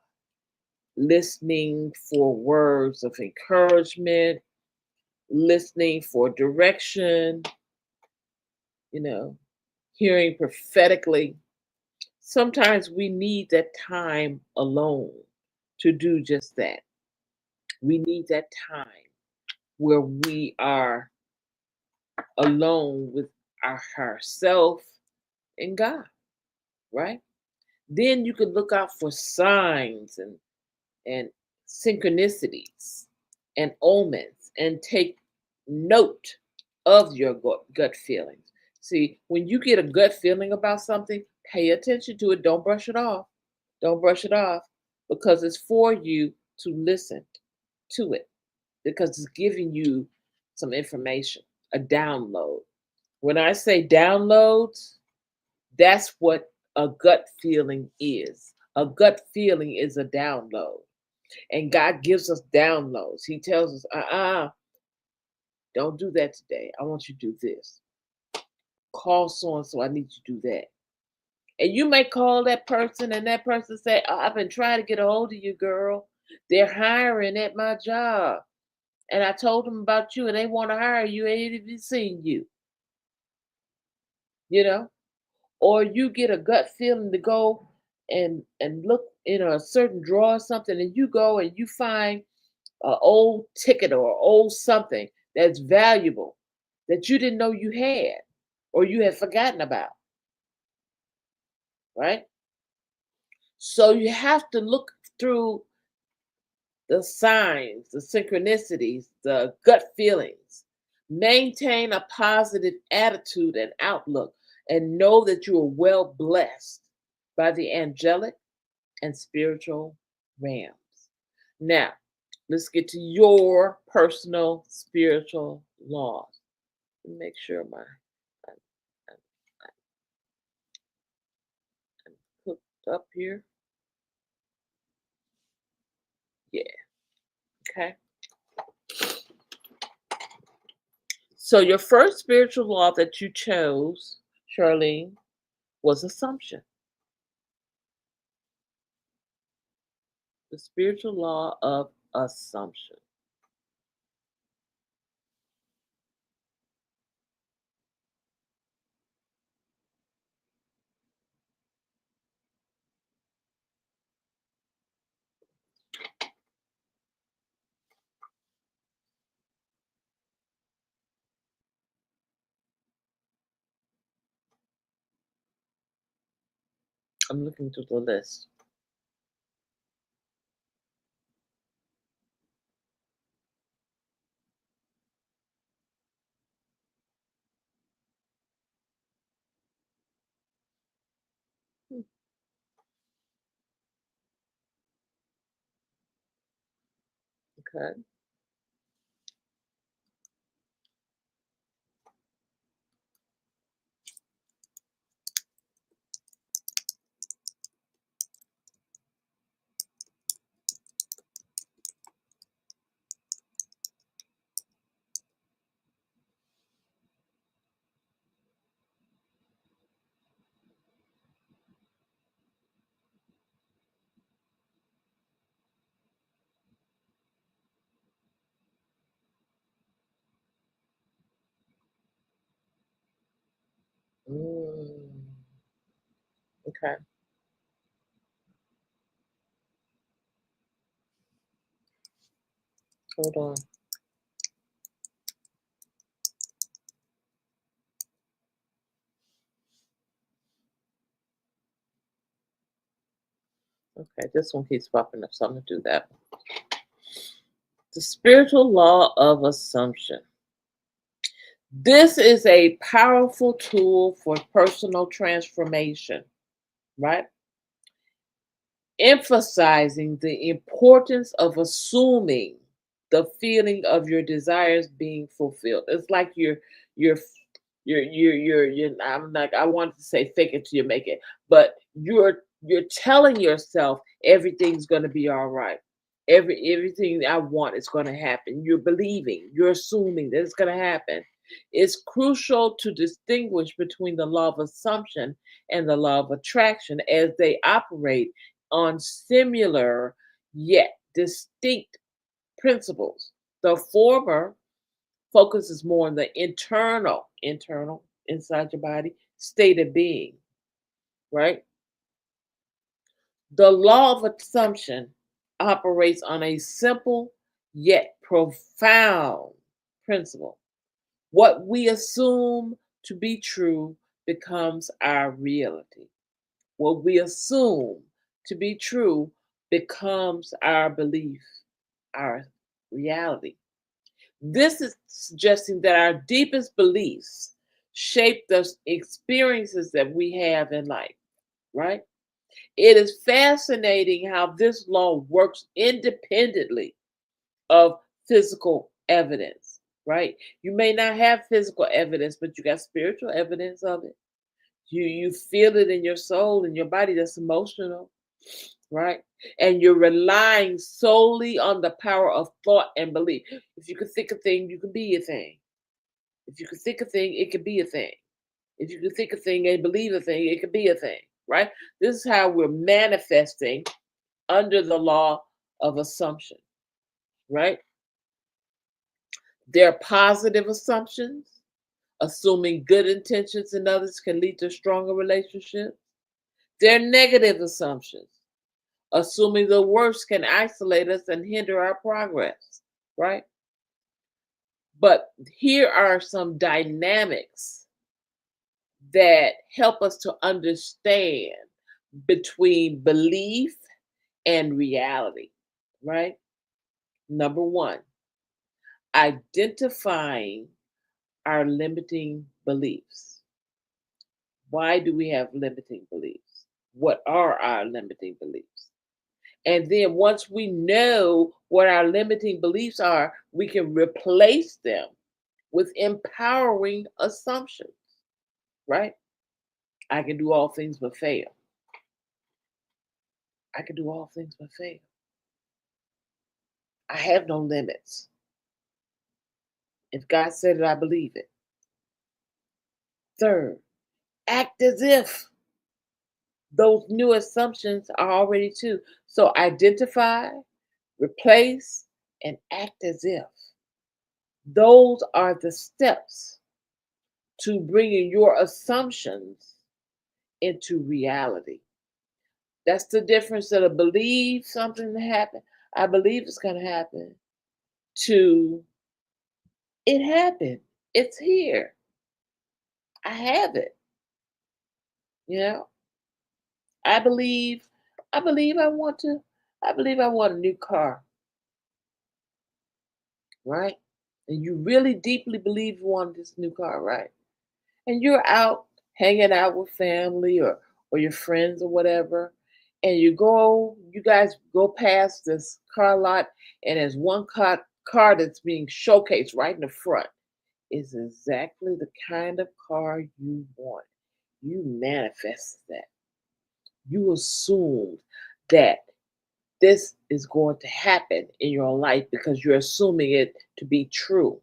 listening for words of encouragement, listening for direction, you know, hearing prophetically. Sometimes we need that time alone to do just that. We need that time where we are alone with ourself and God, right? Then you can look out for signs and synchronicities and omens and take note of your gut feelings. See, when you get a gut feeling about something, pay attention to it. Don't brush it off. Don't brush it off because it's for you to listen to it because it's giving you some information, a download. When I say downloads, that's what a gut feeling is. A gut feeling is a download. And God gives us downloads. He tells us, don't do that today. I want you to do this. Call so and so. I need you to do that. And you may call that person, and that person say, I've been trying to get a hold of you, girl. They're hiring at my job. And I told them about you, and they want to hire you. Ain't even seen you. You know? Or you get a gut feeling to go and look in a certain drawer or something, and you go and you find an old ticket or old something that's valuable that you didn't know you had or you had forgotten about, right? So you have to look through the signs, the synchronicities, the gut feelings. Maintain a positive attitude and outlook and know that you are well blessed by the angelic and spiritual realms. Now, let's get to your personal spiritual laws. Make sure I'm, I'm hooked up here. Yeah. Okay. So your first spiritual law that you chose, Charlene, was assumption. The spiritual law of assumption. I'm looking through the list. Hmm, okay. Mm, okay. Hold on. Okay, this one keeps popping up, so I'm gonna do that. The spiritual law of assumption. This is a powerful tool for personal transformation, right? Emphasizing the importance of assuming the feeling of your desires being fulfilled. It's like you're I'm like, I wanted to say fake it till you make it, but you're telling yourself everything's gonna be all right. Everything I want is gonna happen. You're believing, you're assuming that it's gonna happen. It's crucial to distinguish between the law of assumption and the law of attraction as they operate on similar yet distinct principles. The former focuses more on the internal, inside your body, state of being, right? The law of assumption operates on a simple yet profound principle. What we assume to be true becomes our reality. What we assume to be true becomes our belief, our reality. This is suggesting that our deepest beliefs shape the experiences that we have in life, right? It is fascinating how this law works independently of physical evidence, right? You may not have physical evidence, but you got spiritual evidence of it. You feel it in your soul and your body. That's emotional, right? And you're relying solely on the power of thought and belief. If you can think a thing, you can be a thing. If you can think a thing, it could be a thing. If you can think a thing and believe a thing, it could be a thing, right? This is how we're manifesting under the law of assumption, right? There are positive assumptions. Assuming good intentions in others can lead to stronger relationships. There are negative assumptions. Assuming the worst can isolate us and hinder our progress, right? But here are some dynamics that help us to understand between belief and reality, right? Number one, identifying our limiting beliefs. Why do we have limiting beliefs? What are our limiting beliefs? And then once we know what our limiting beliefs are, we can replace them with empowering assumptions, right? I can do all things but fail. I can do all things but fail. I have no limits. If God said it, I believe it. Third, act as if those new assumptions are already true. So identify, replace, and act as if. Those are the steps to bringing your assumptions into reality. That's the difference of a believe something to happen. I believe it's going to happen to it happened. It's here. I have it. You know, I believe, I believe I believe I want a new car, right? And you really deeply believe you want this new car, right? And you're out hanging out with family or your friends or whatever, and you guys go past this car lot, and there's one car that's being showcased right in the front. Is exactly the kind of car you want. You manifest that. You assumed that this is going to happen in your life because you're assuming it to be true.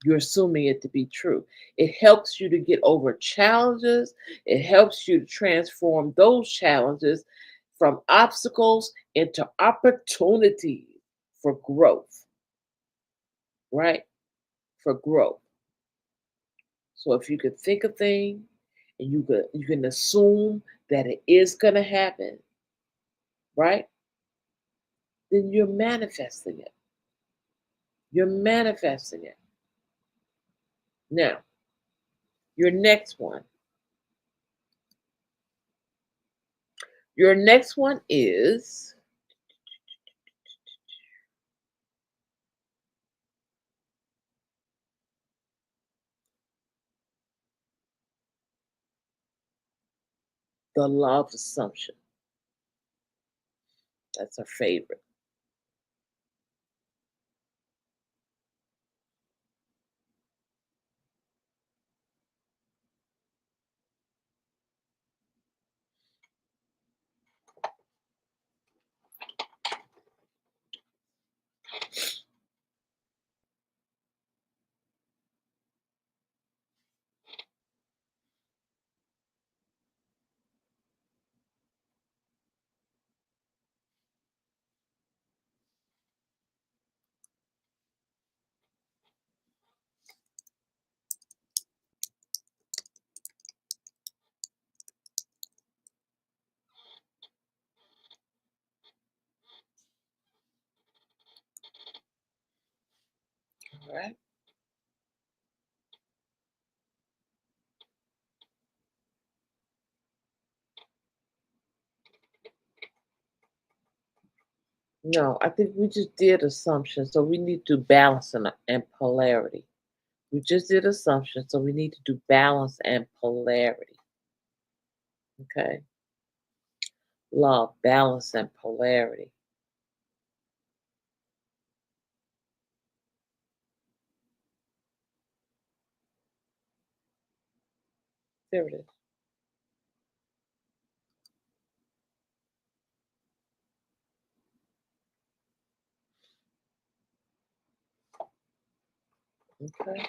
You're assuming it to be true. It helps you to get over challenges. It helps you to transform those challenges from obstacles into opportunities for growth, right? For growth. So if you could think a thing and you can assume that it is gonna happen, right? Then you're manifesting it. You're manifesting it. Now, your next one. Your next one is the law of assumption. That's our favorite. All right. No, I think we just did assumption, so we need to balance and polarity. We just did assumption, so we need to do balance and polarity. Okay. Law of balance and polarity. There it is. Okay.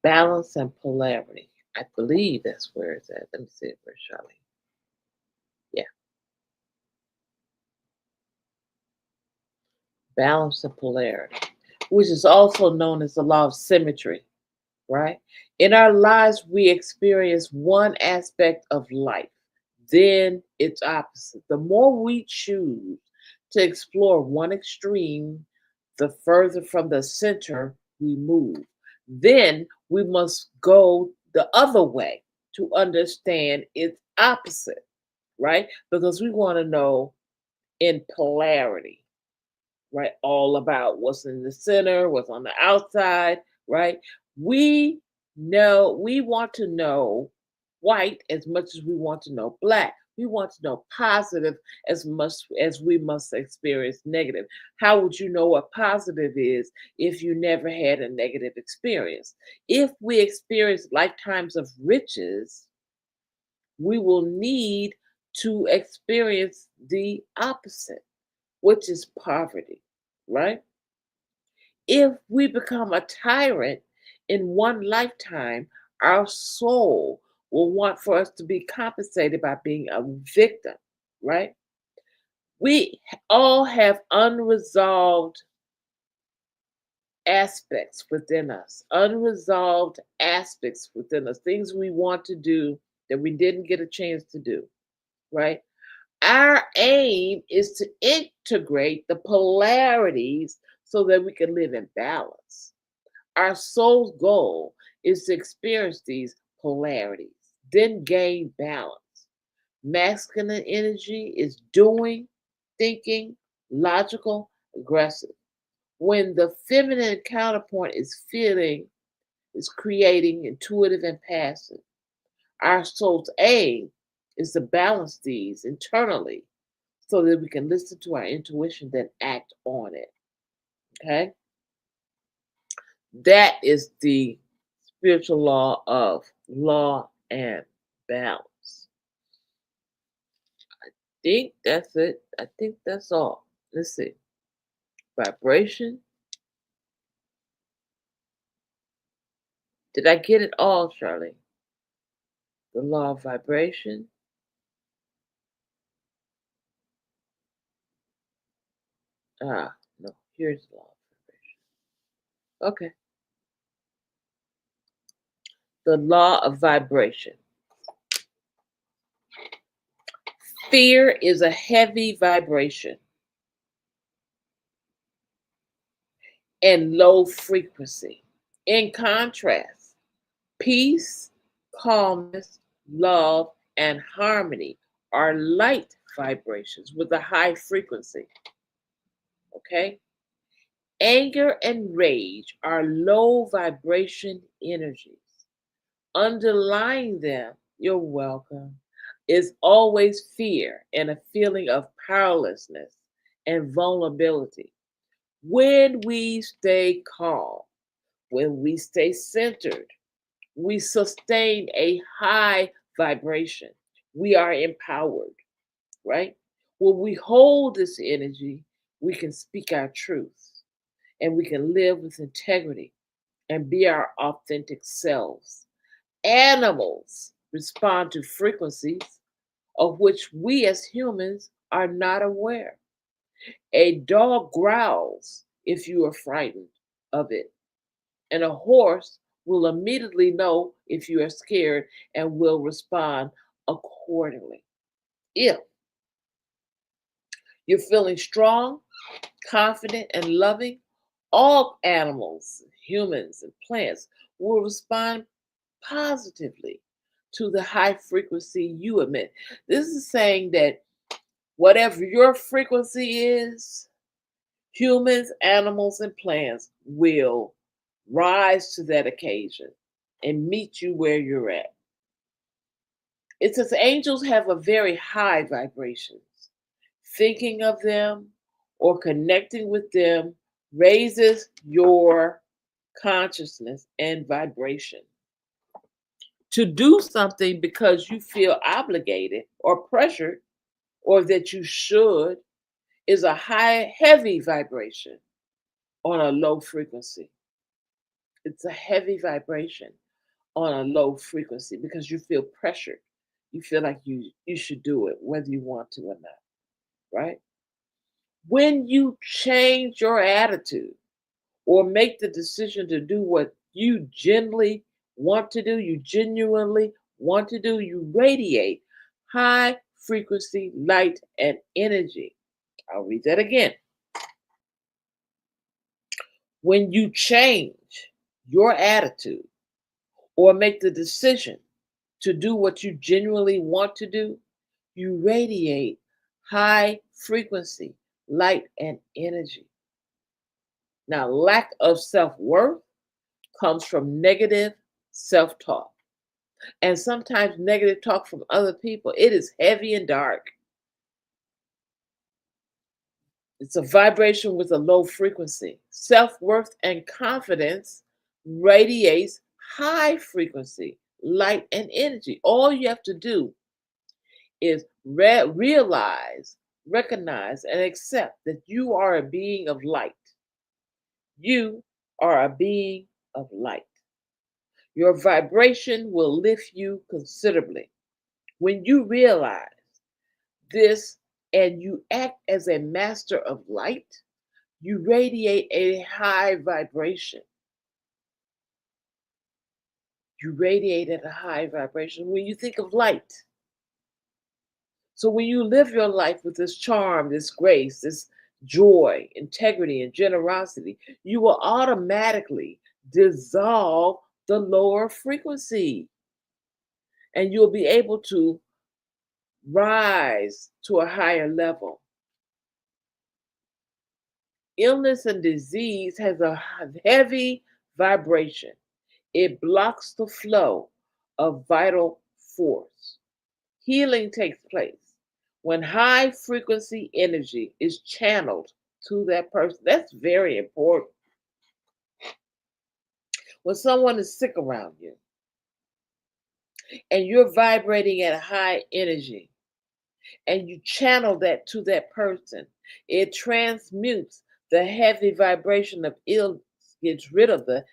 Balance and polarity. I believe that's where it's at. Let me see it for Charlie. Yeah. Balance and polarity, which is also known as the law of symmetry, right? In our lives, we experience one aspect of life, then its opposite. The more we choose to explore one extreme, the further from the center we move. Then we must go the other way to understand its opposite, right? Because we want to know in polarity, right? All about what's in the center, what's on the outside, right? We we want to know white as much as we want to know black. We want to know positive as much as we must experience negative. How would you know what positive is if you never had a negative experience? If we experience lifetimes of riches, we will need to experience the opposite, which is poverty, right? If we become a tyrant in one lifetime, our soul will want for us to be compensated by being a victim, right? We all have unresolved aspects within us, unresolved aspects within us, things we want to do that we didn't get a chance to do, right? Our aim is to integrate the polarities so that we can live in balance. Our soul's goal is to experience these polarities, then gain balance. Masculine energy is doing, thinking, logical, aggressive. When the feminine counterpoint is feeling, is creating, intuitive, and passive. Our soul's aim is to balance these internally so that we can listen to our intuition, then act on it. Okay? That is the spiritual law and balance. Think that's it. I think that's all. Let's see. Vibration. Did I get it all, Charlie? The law of vibration. No. Here's the law of vibration. Okay. The law of vibration. Fear is a heavy vibration and low frequency. In contrast, peace, calmness, love, and harmony are light vibrations with a high frequency. Okay? Anger and rage are low vibration energies. Underlying them, you're welcome, is always fear and a feeling of powerlessness and vulnerability. When we stay calm, when we stay centered, we sustain a high vibration. We are empowered, right? When we hold this energy, we can speak our truth and we can live with integrity and be our authentic selves. Animals respond to frequencies of which we as humans are not aware. A dog growls if you are frightened of it, and a horse will immediately know if you are scared and will respond accordingly. If you're feeling strong, confident, and loving, all animals, humans, and plants will respond positively to the high frequency you emit. This is saying that whatever your frequency is, humans, animals, and plants will rise to that occasion and meet you where you're at. It says angels have a very high vibrations. Thinking of them or connecting with them raises your consciousness and vibration. To do something because you feel obligated or pressured or that you should is a heavy vibration on a low frequency. It's a heavy vibration on a low frequency because you feel pressured. You feel like you should do it whether you want to or not, right? When you change your attitude or make the decision to do what you genuinely want to do, you radiate high frequency light and energy. I'll read that again. When you change your attitude or make the decision to do what you genuinely want to do, you radiate high frequency light and energy. Now, lack of self worth comes from negative self talk. And sometimes negative talk from other people. It is heavy and dark. It's a vibration with a low frequency. Self worth and confidence radiates high frequency, light, and energy. All you have to do is realize, recognize, and accept that you are a being of light. You are a being of light. Your vibration will lift you considerably. When you realize this and you act as a master of light, you radiate a high vibration. You radiate at a high vibration when you think of light. So when you live your life with this charm, this grace, this joy, integrity, and generosity, you will automatically dissolve the lower frequency and you'll be able to rise to a higher level. Illness and disease has a heavy vibration. It blocks the flow of vital force. Healing takes place when high frequency energy is channeled to that person. That's very important. When someone is sick around you and you're vibrating at a high energy and you channel that to that person, it transmutes the heavy vibration of illness, gets rid of the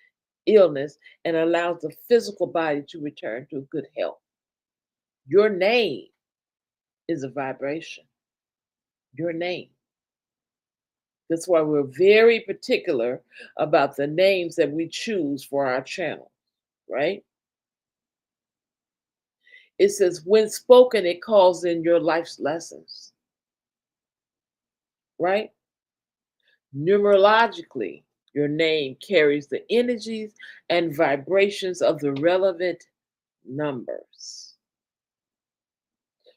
illness, and allows the physical body to return to good health. Your name is a vibration. Your name. That's why we're very particular about the names that we choose for our channel, right? It says, when spoken, it calls in your life's lessons, right? Numerologically, your name carries the energies and vibrations of the relevant numbers.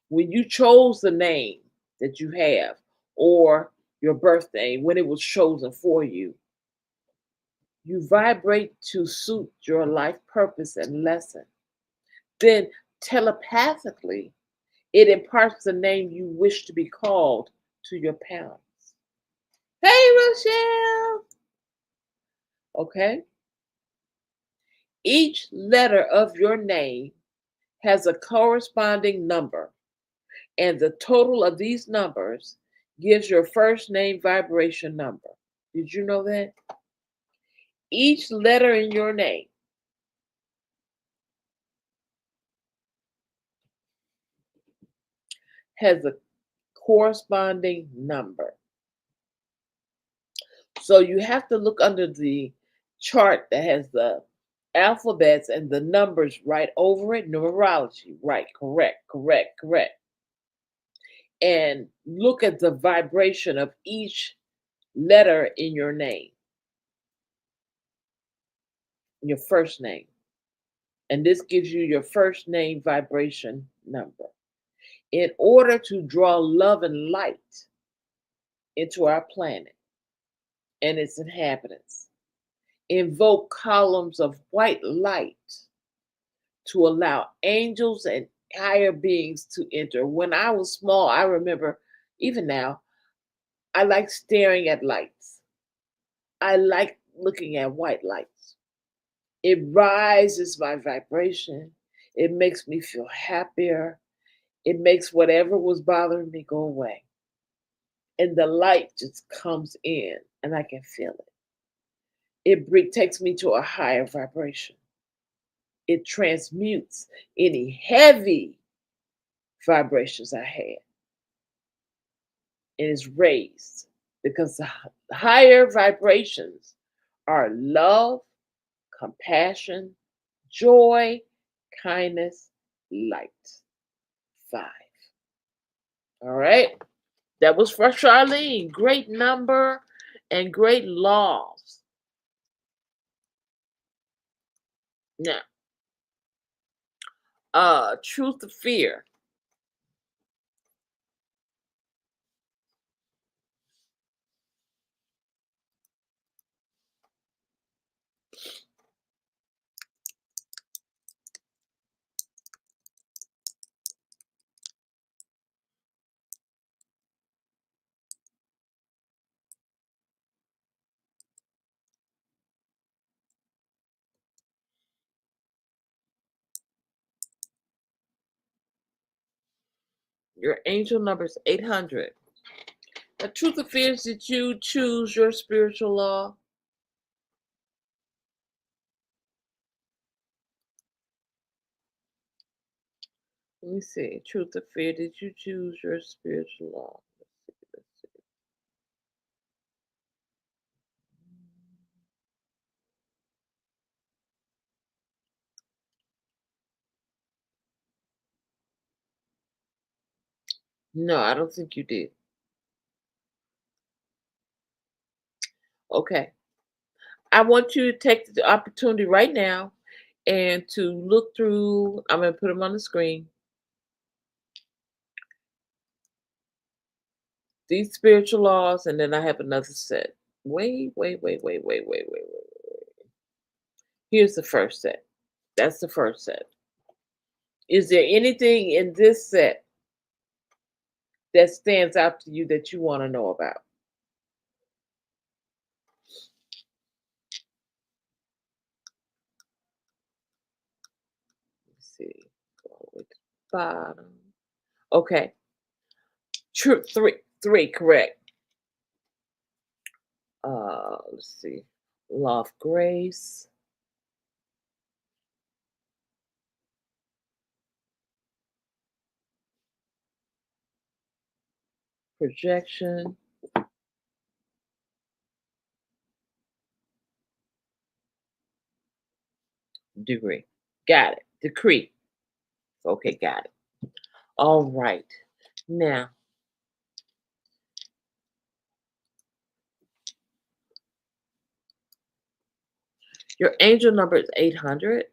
When you chose the name that you have or your birthday, when it was chosen for you, you vibrate to suit your life purpose and lesson. Then telepathically, it imparts the name you wish to be called to your parents. Hey, Rochelle. Okay. Each letter of your name has a corresponding number, and the total of these numbers gives your first name vibration number. Did you know that? Each letter in your name has a corresponding number. So you have to look under the chart that has the alphabets and the numbers right over it, numerology, right, correct, correct, correct. And look at the vibration of each letter in your name, your first name. And this gives you your first name vibration number. In order to draw love and light into our planet and its inhabitants, invoke columns of white light to allow angels and higher beings to enter. When I was small, I remember, even now, I like staring at lights. I like looking at white lights. It rises my vibration. It makes me feel happier. It makes whatever was bothering me go away. And the light just comes in and I can feel it. Takes me to a higher vibration. It transmutes any heavy vibrations I had and is raised because the higher vibrations are love, compassion, joy, kindness, light. 5. All right. That was for Charlene. Great number and great laws. Now, truth or fear. Your angel number is 800. The truth or fear is that you choose your spiritual law. Let me see. Truth or fear, did you choose your spiritual law? Let's see. No, I don't think you did. Okay. I want you to take the opportunity right now and to look through. I'm going to put them on the screen. These spiritual laws, and then I have another set. Wait. Here's the first set. That's the first set. Is there anything in this set that stands out to you that you want to know about? Let's see. Go all the way to the bottom. Okay. True. Three, correct. Let's see. Law of grace, projection, degree. Got it. Decree. Okay, got it. All right. Now, your angel number is 800.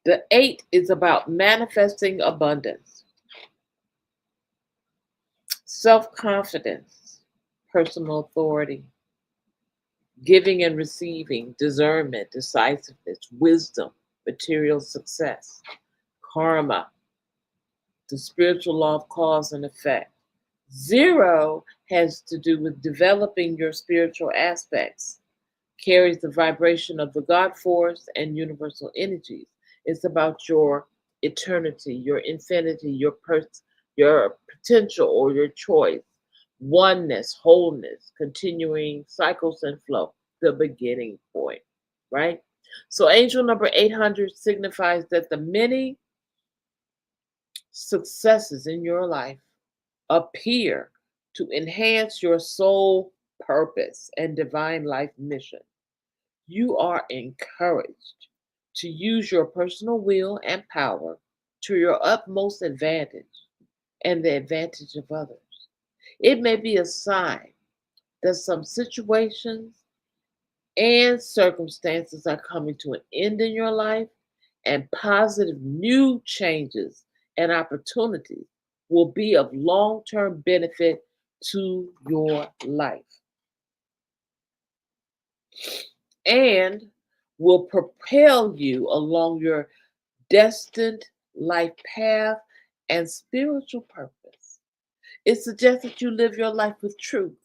The 8 is about manifesting abundance, self confidence, personal authority, giving and receiving, discernment, decisiveness, wisdom, material success, karma, the spiritual law of cause and effect. 0 has to do with developing your spiritual aspects, carries the vibration of the God force and universal energies. It's about your eternity, your infinity, your potential or your choice, oneness, wholeness, continuing cycles and flow, the beginning point, right? So angel number 800 signifies that the many successes in your life appear to enhance your soul purpose and divine life mission. You are encouraged to use your personal will and power to your utmost advantage and the advantage of others. It may be a sign that some situations and circumstances are coming to an end in your life, and positive new changes and opportunities will be of long term benefit to your life and will propel you along your destined life path and spiritual purpose. It suggests that you live your life with truth,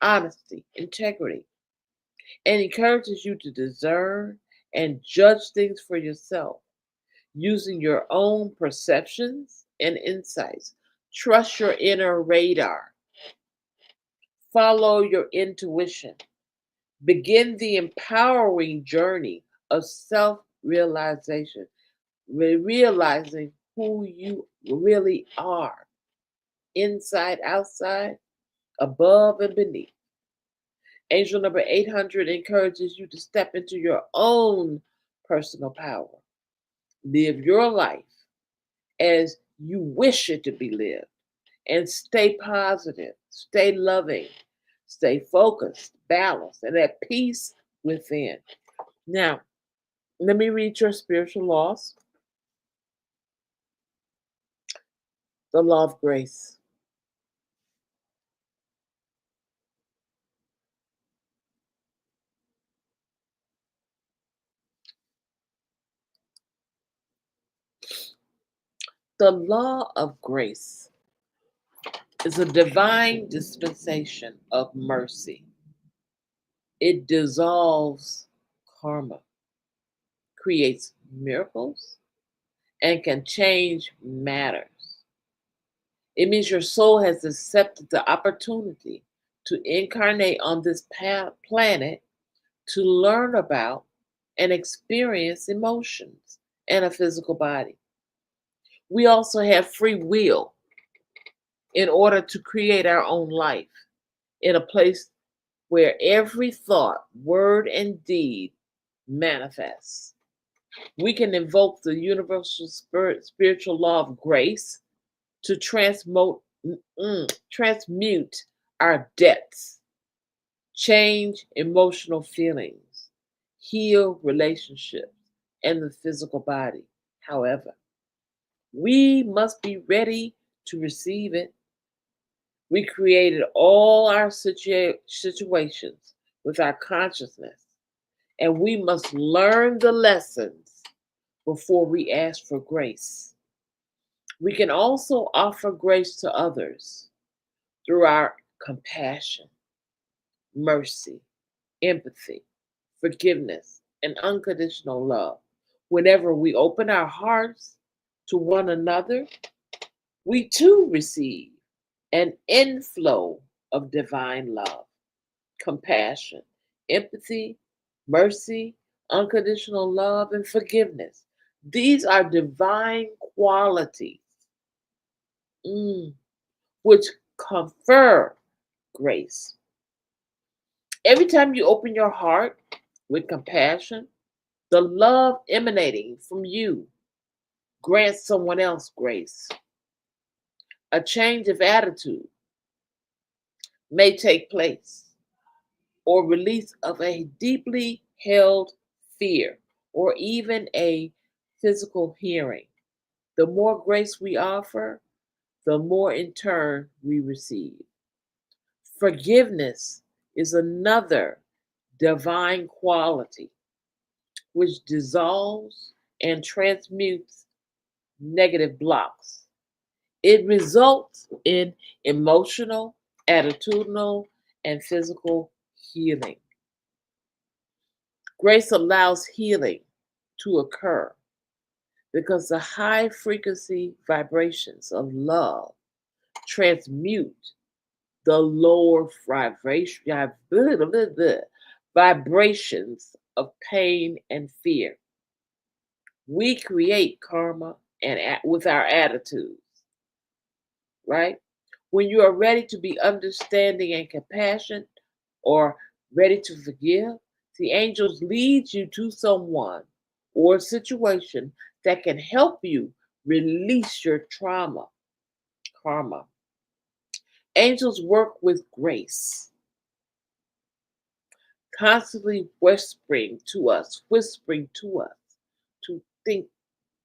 honesty, integrity, and encourages you to discern and judge things for yourself using your own perceptions and insights. Trust your inner radar, follow your intuition, begin the empowering journey of self realization, realizing who you really are, inside, outside, above, and beneath. Angel number 800 encourages you to step into your own personal power. Live your life as you wish it to be lived and stay positive, stay loving, stay focused, balanced, and at peace within. Now, let me read your spiritual laws. The law of grace. The law of grace is a divine dispensation of mercy. It dissolves karma, creates miracles, and can change matters. It means your soul has accepted the opportunity to incarnate on this planet to learn about and experience emotions and a physical body. We also have free will in order to create our own life in a place where every thought, word, and deed manifest. We can invoke the universal spiritual law of grace to transmute our debts, change emotional feelings, heal relationships, and the physical body. However, we must be ready to receive it. We created all our situations with our consciousness, and we must learn the lessons before we ask for grace. We can also offer grace to others through our compassion, mercy, empathy, forgiveness, and unconditional love. Whenever we open our hearts to one another, we too receive an inflow of divine love, compassion, empathy, mercy, unconditional love, and forgiveness. These are divine qualities mm, which confer grace. Every time you open your heart with compassion, the love emanating from you grants someone else grace. A change of attitude may take place, or release of a deeply held fear, or even a physical hearing. The more grace we offer, the more in turn we receive. Forgiveness is another divine quality which dissolves and transmutes negative blocks. It results in emotional, attitudinal, and physical healing. Grace allows healing to occur because the high frequency vibrations of love transmute the lower vibrations of pain and fear. We create karma with our attitudes, right? When you are ready to be understanding and compassionate or ready to forgive, the angels lead you to someone or situation that can help you release your karma. Angels work with grace, constantly whispering to us to think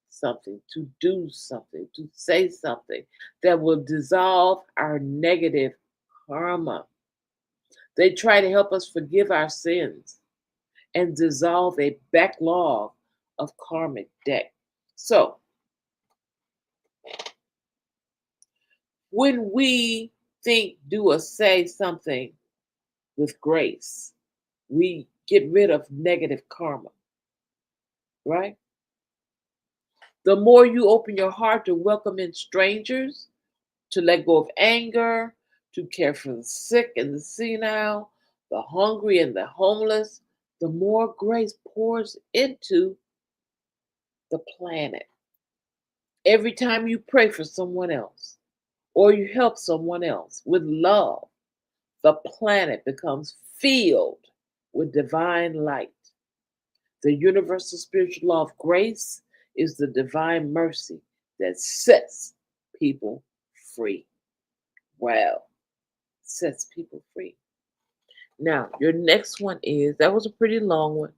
something, to do something, to say something that will dissolve our negative karma. They try to help us forgive our sins and dissolve a backlog of karmic debt. So, when we think, do, or say something with grace, we get rid of negative karma, right? The more you open your heart to welcome in strangers, to let go of anger, to care for the sick and the senile, the hungry and the homeless, the more grace pours into the planet. Every time you pray for someone else or you help someone else with love, the planet becomes filled with divine light. The universal spiritual law of grace is the divine mercy that sets people free. Wow, sets people free. Now, your next one is that was a pretty long one,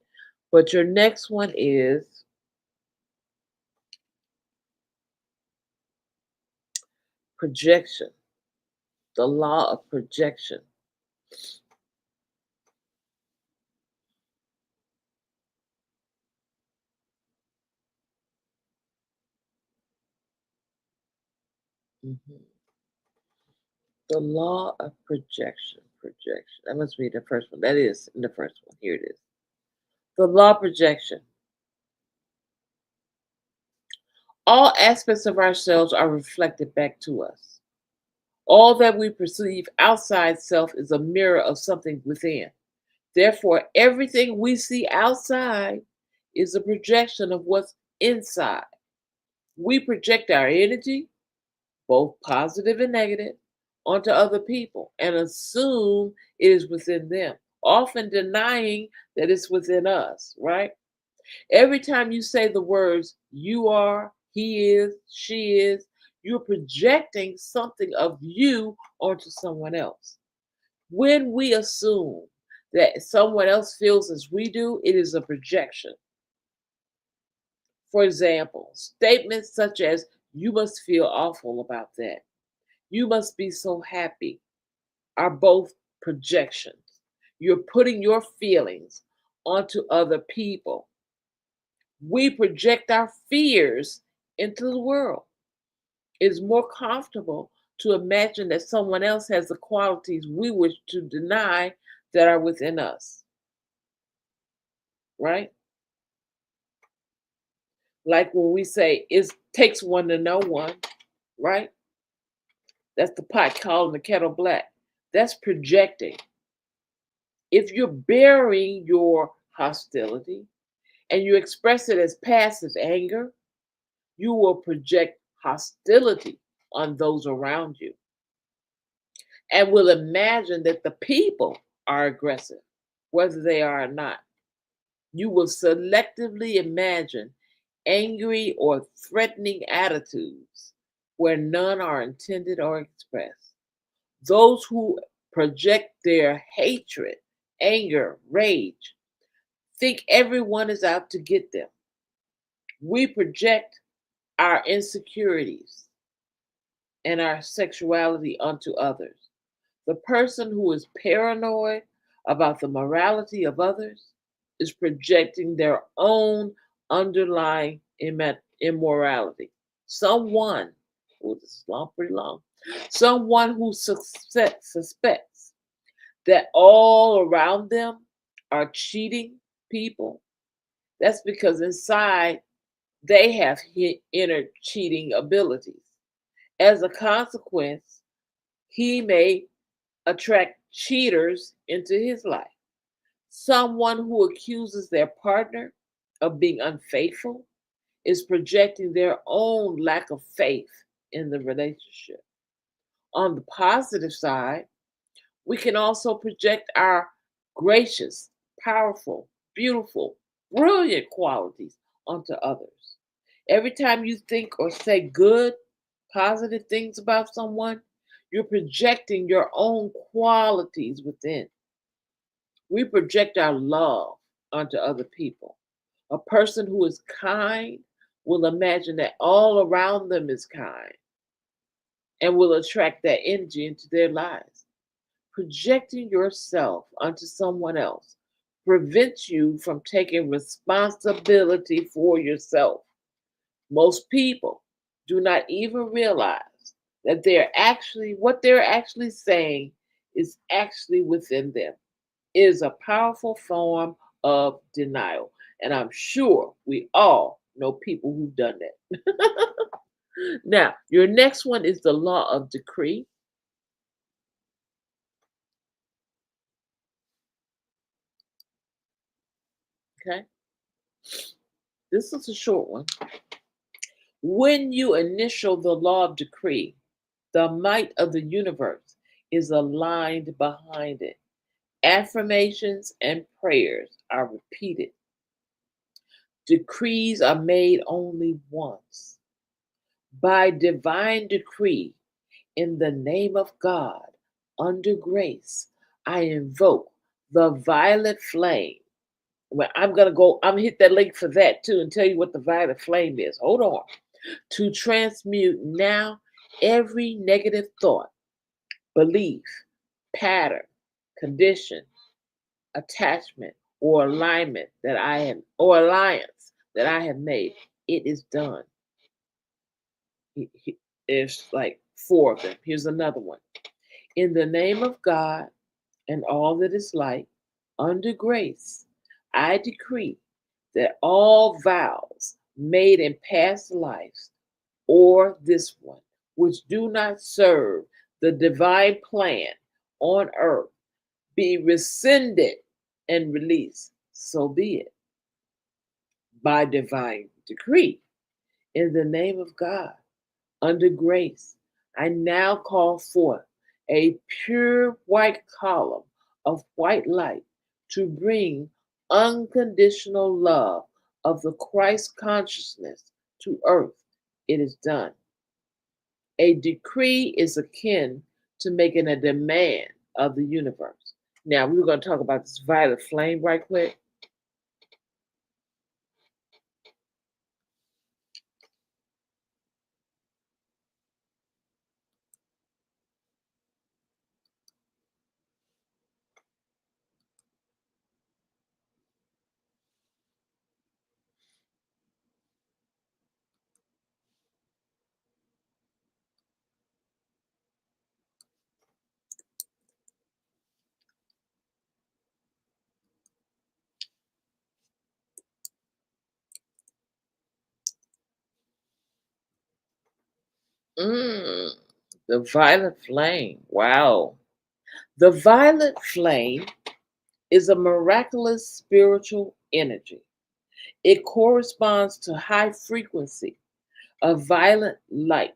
but your next one is projection, the law of projection. Mhm. The law of projection. Projection. That must be the first one. That is in the first one. Here it is. The law of projection. All aspects of ourselves are reflected back to us. All that we perceive outside self is a mirror of something within. Therefore, everything we see outside is a projection of what's inside. We project our energy, both positive and negative, onto other people and assume it is within them. often denying that it's within us, right? Every time you say the words you are, he is, she is, you're projecting something of you onto someone else. When we assume that someone else feels as we do, it is a projection. For example, statements such as, you must feel awful about that, you must be so happy, are both projections. You're putting your feelings onto other people. We project our fears into the world. It's more comfortable to imagine that someone else has the qualities we wish to deny that are within us, right? Like when we say it takes one to know one, right? That's the pot calling the kettle black. That's projecting. If you're burying your hostility and you express it as passive anger, you will project hostility on those around you and will imagine that the people are aggressive, whether they are or not. You will selectively imagine angry or threatening attitudes where none are intended or expressed. Those who project their hatred, anger, rage, think everyone is out to get them. We project our insecurities and our sexuality onto others. The person who is paranoid about the morality of others is projecting their own underlying immorality. Someone, oh, this is long, pretty long. Someone who suspects that all around them are cheating people. That's because inside they have inner cheating abilities. As a consequence, he may attract cheaters into his life. Someone who accuses their partner of being unfaithful is projecting their own lack of faith in the relationship. On the positive side, we can also project our gracious, powerful, beautiful, brilliant qualities onto others. Every time you think or say good, positive things about someone, you're projecting your own qualities within. We project our love onto other people. A person who is kind will imagine that all around them is kind and will attract that energy into their lives. Projecting yourself onto someone else prevents you from taking responsibility for yourself. Most people do not even realize that what they're actually saying is actually within them. It is a powerful form of denial. And I'm sure we all know people who've done that. Now, your next one is the law of decree. Okay. This is a short one. When you initial the law of decree, the might of the universe is aligned behind it. Affirmations and prayers are repeated. Decrees are made only once. By divine decree, in the name of God, under grace, I invoke the violet flame. Well, I'm gonna hit that link for that too and tell you what the violet flame is. Hold on. To transmute now every negative thought, belief, pattern, condition, attachment, or alignment that I am or alliance that I have made. It is done. There's like four of them. Here's another one. In the name of God and all that is light, under grace, I decree that all vows made in past lives or this one, which do not serve the divine plan on earth, be rescinded and released. So be it by divine decree. In the name of God, under grace, I now call forth a pure white column of white light to bring unconditional love of the Christ consciousness to earth, it is done. A decree is akin to making a demand of the universe. Now, we were going to talk about this violet flame right quick. Mm, the violet flame. Wow. The violet flame is a miraculous spiritual energy. It corresponds to high frequency of violet light.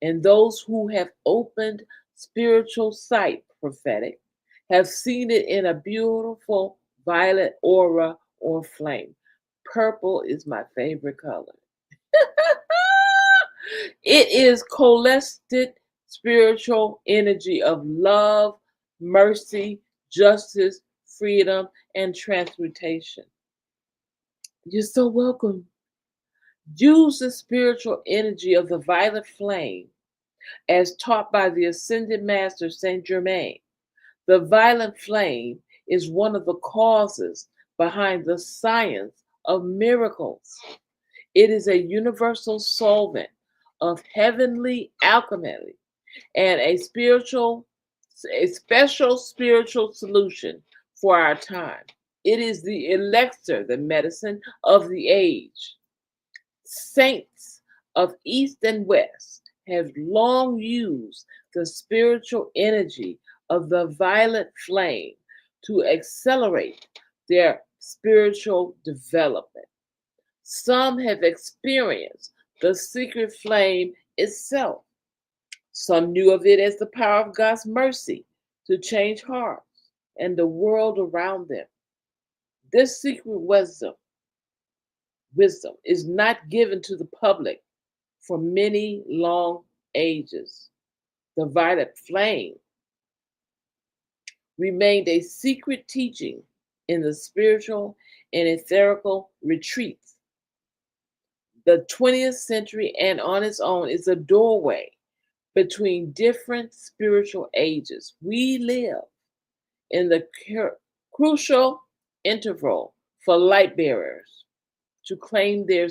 And those who have opened spiritual sight, prophetic, have seen it in a beautiful violet aura or flame. Purple is my favorite color. It is coalesced spiritual energy of love, mercy, justice, freedom, and transmutation. You're so welcome. Use the spiritual energy of the violet flame as taught by the ascended master Saint Germain. The violet flame is one of the causes behind the science of miracles. It is a universal solvent of heavenly alchemy and a special spiritual solution for our time. It is the elixir, the medicine of the age. Saints of East and West have long used the spiritual energy of the violet flame to accelerate their spiritual development. Some have experienced the secret flame itself. Some knew of it as the power of God's mercy to change hearts and the world around them. This secret wisdom is not given to the public for many long ages. The violet flame remained a secret teaching in the spiritual and etherical retreats. The 20th century and on its own is a doorway between different spiritual ages. We live in the crucial interval for light bearers to claim their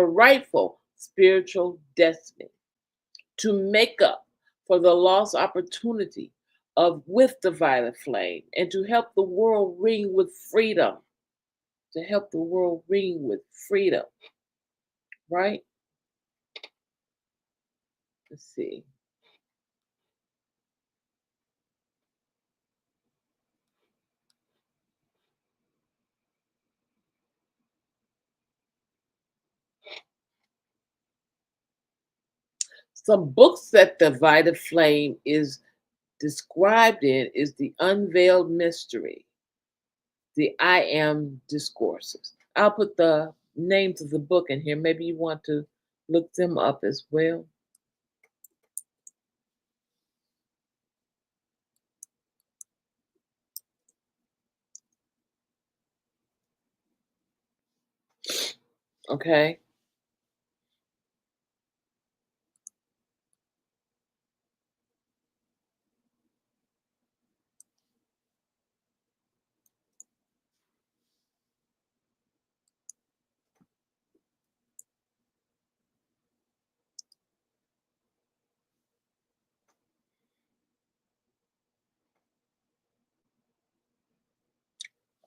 rightful spiritual destiny, to make up for the lost opportunity of with the violet flame, and to help the world ring with freedom. To help the world ring with freedom, right? Let's see. Some books that the violet flame is described in is the unveiled mystery, the I am discourses. I'll put the names of the book in here. Maybe you want to look them up as well. Okay.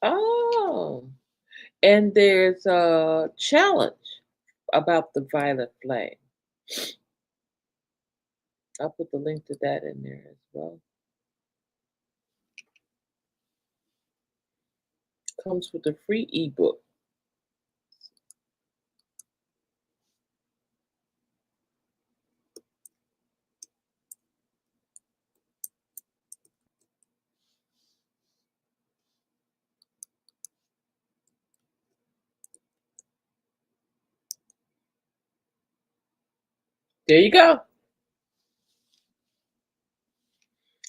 Oh, and there's a challenge about the violet flame. I'll put the link to that in there as well. Comes with a free ebook. There you go.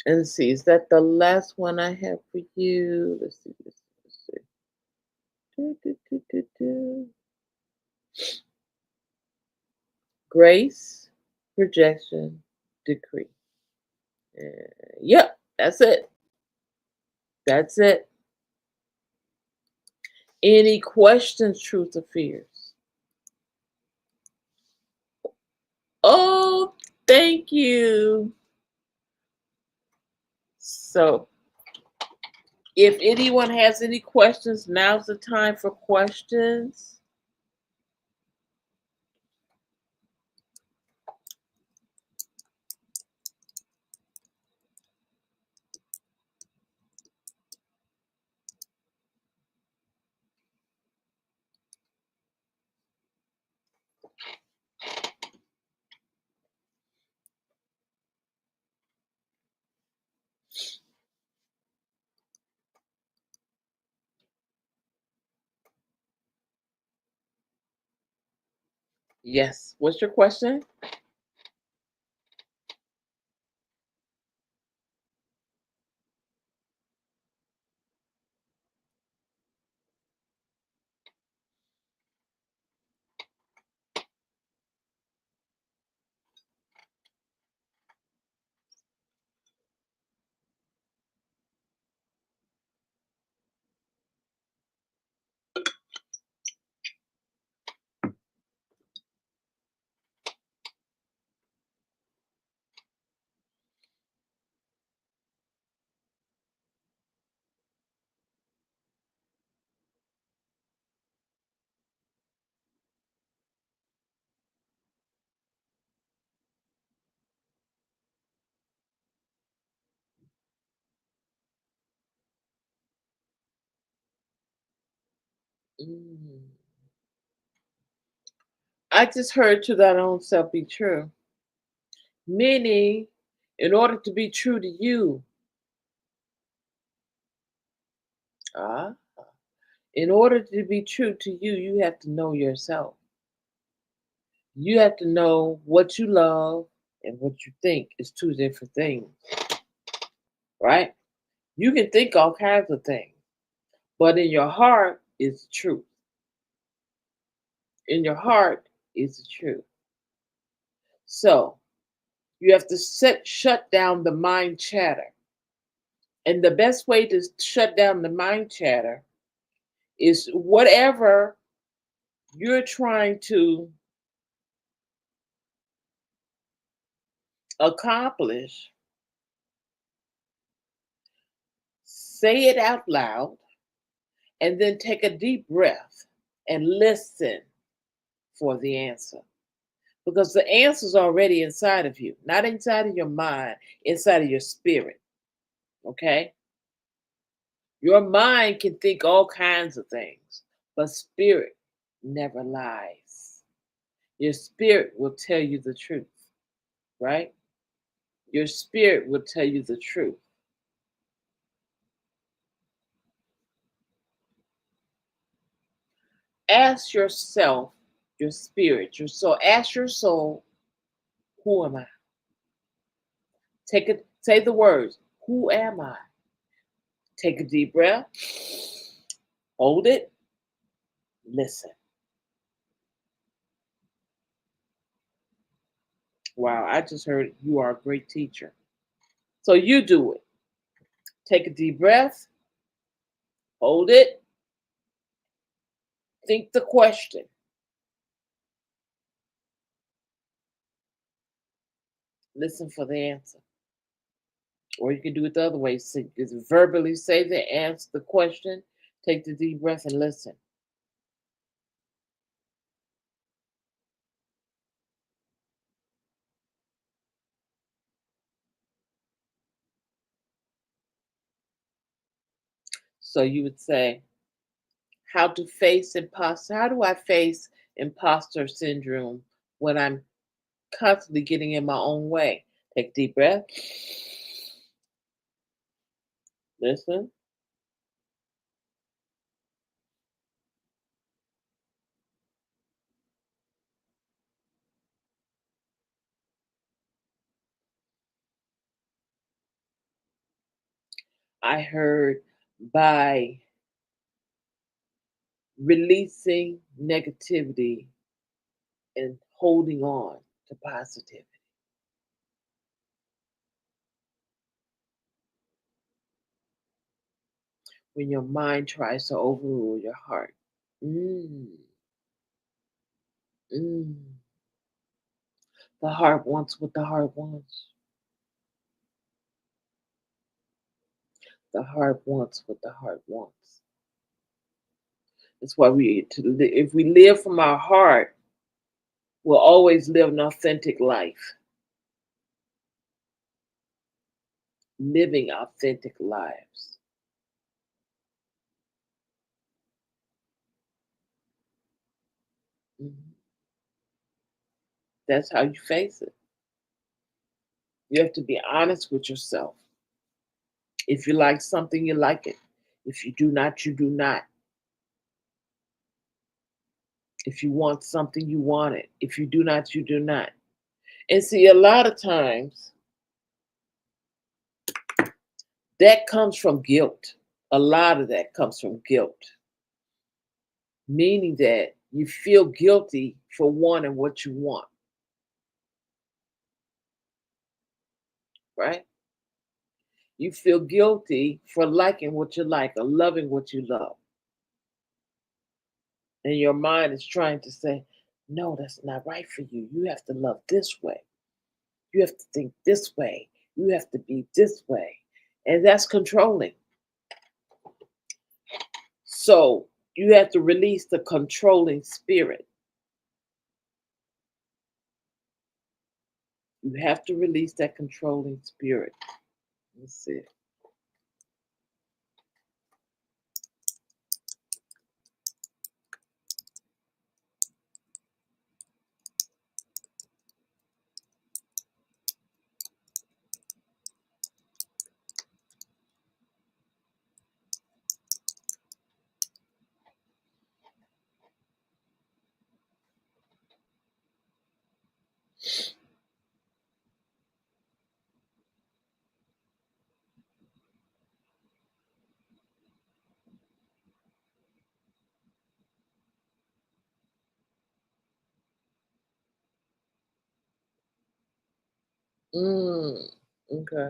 And let's see, is that the last one I have for you? Let's see. Let's see. Do, do, do, do, do. Grace, rejection, decree. Yep, that's it. That's it. Any questions, truth or fears? Oh, thank you. So, if anyone has any questions, now's the time for questions. Yes. What's your question? Mm. I just heard to thine own self be true. Meaning, in order to be true to you, ah, in order to be true to you, you have to know yourself. You have to know what you love and what you think is two different things, right? You can think all kinds of things, but in your heart is the truth. In your heart is the truth. So you have to shut down the mind chatter. And the best way to shut down the mind chatter is whatever you're trying to accomplish, say it out loud, and then take a deep breath and listen for the answer. Because the answer is already inside of you, not inside of your mind, inside of your spirit. Okay? Your mind can think all kinds of things, but spirit never lies. Your spirit will tell you the truth, right? Your spirit will tell you the truth. Ask yourself, your spirit, your soul, ask your soul, who am I? Take it, say the words, who am I? Take a deep breath, hold it, listen. Wow, I just heard you are a great teacher. So you do it. Take a deep breath, hold it, think the question, listen for the answer. Or you can do it the other way. Just verbally say the answer, the question, take the deep breath and listen. So you would say, how to face imposter. How do I face imposter syndrome when I'm constantly getting in my own way? Take a deep breath, listen, I heard by releasing negativity and holding on to positivity. When your mind tries to overrule your heart. Mm, mm. The heart wants what the heart wants. The heart wants what the heart wants. That's why if we live from our heart, we'll always live an authentic life, living authentic lives. Mhm. That's how you face it. You have to be honest with yourself. If you like something, you like it. If you do not, you do not. If you want something, you want it. If you do not, you do not. And see, a lot of times that comes from guilt. A lot of that comes from guilt, meaning that you feel guilty for wanting what you want, right? You feel guilty for liking what you like or loving what you love. And your mind is trying to say, no, that's not right for you. You have to love this way. You have to think this way. You have to be this way. And that's controlling. So you have to release the controlling spirit. You have to release that controlling spirit. Let's see. Mm, okay.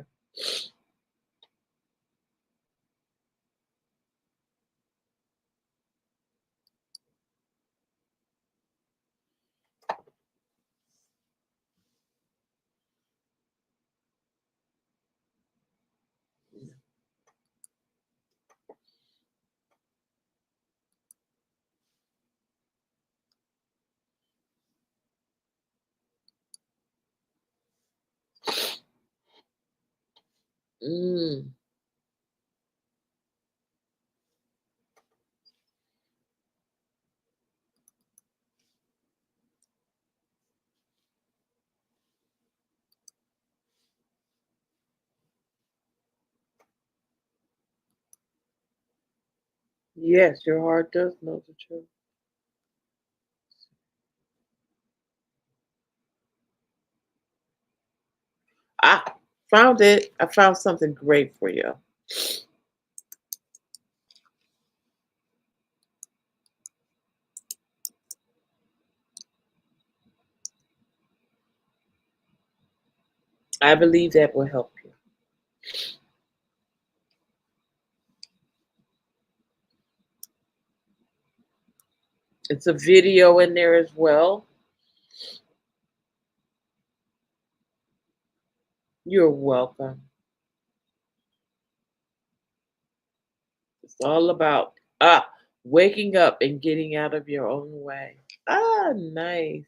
Mm, yes, your heart does know the truth. Ah, found it. I found something great for you. I believe that will help you. It's a video in there as well. You're welcome. It's all about waking up and getting out of your own way. Ah, nice.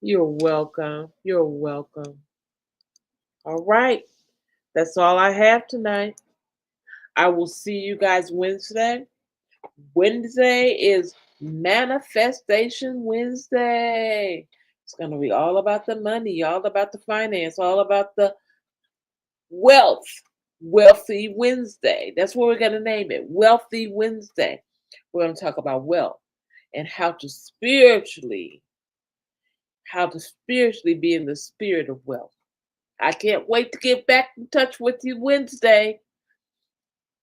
You're welcome. You're welcome. All right. That's all I have tonight. I will see you guys Wednesday. Wednesday is Manifestation Wednesday. It's going to be all about the money, all about the finance, all about the wealth. Wealthy Wednesday. That's what we're going to name it. Wealthy Wednesday. We're going to talk about wealth and how to spiritually be in the spirit of wealth. I can't wait to get back in touch with you Wednesday.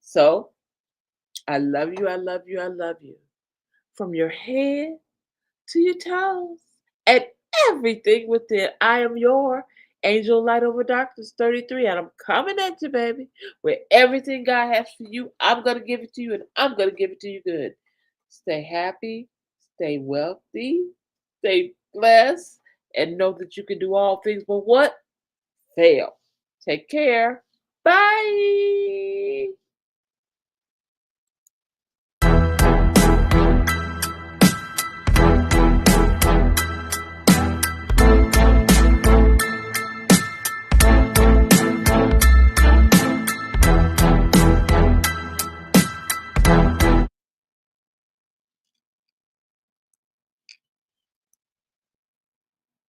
So I love you, I love you, I love you. From your head to your toes and everything within. I am your angel light over darkness 33, and I'm coming at you, baby, with everything God has for you. I'm going to give it to you, and I'm going to give it to you good. Stay happy, stay wealthy, stay blessed, and know that you can do all things but what? Fail. Take care. Bye.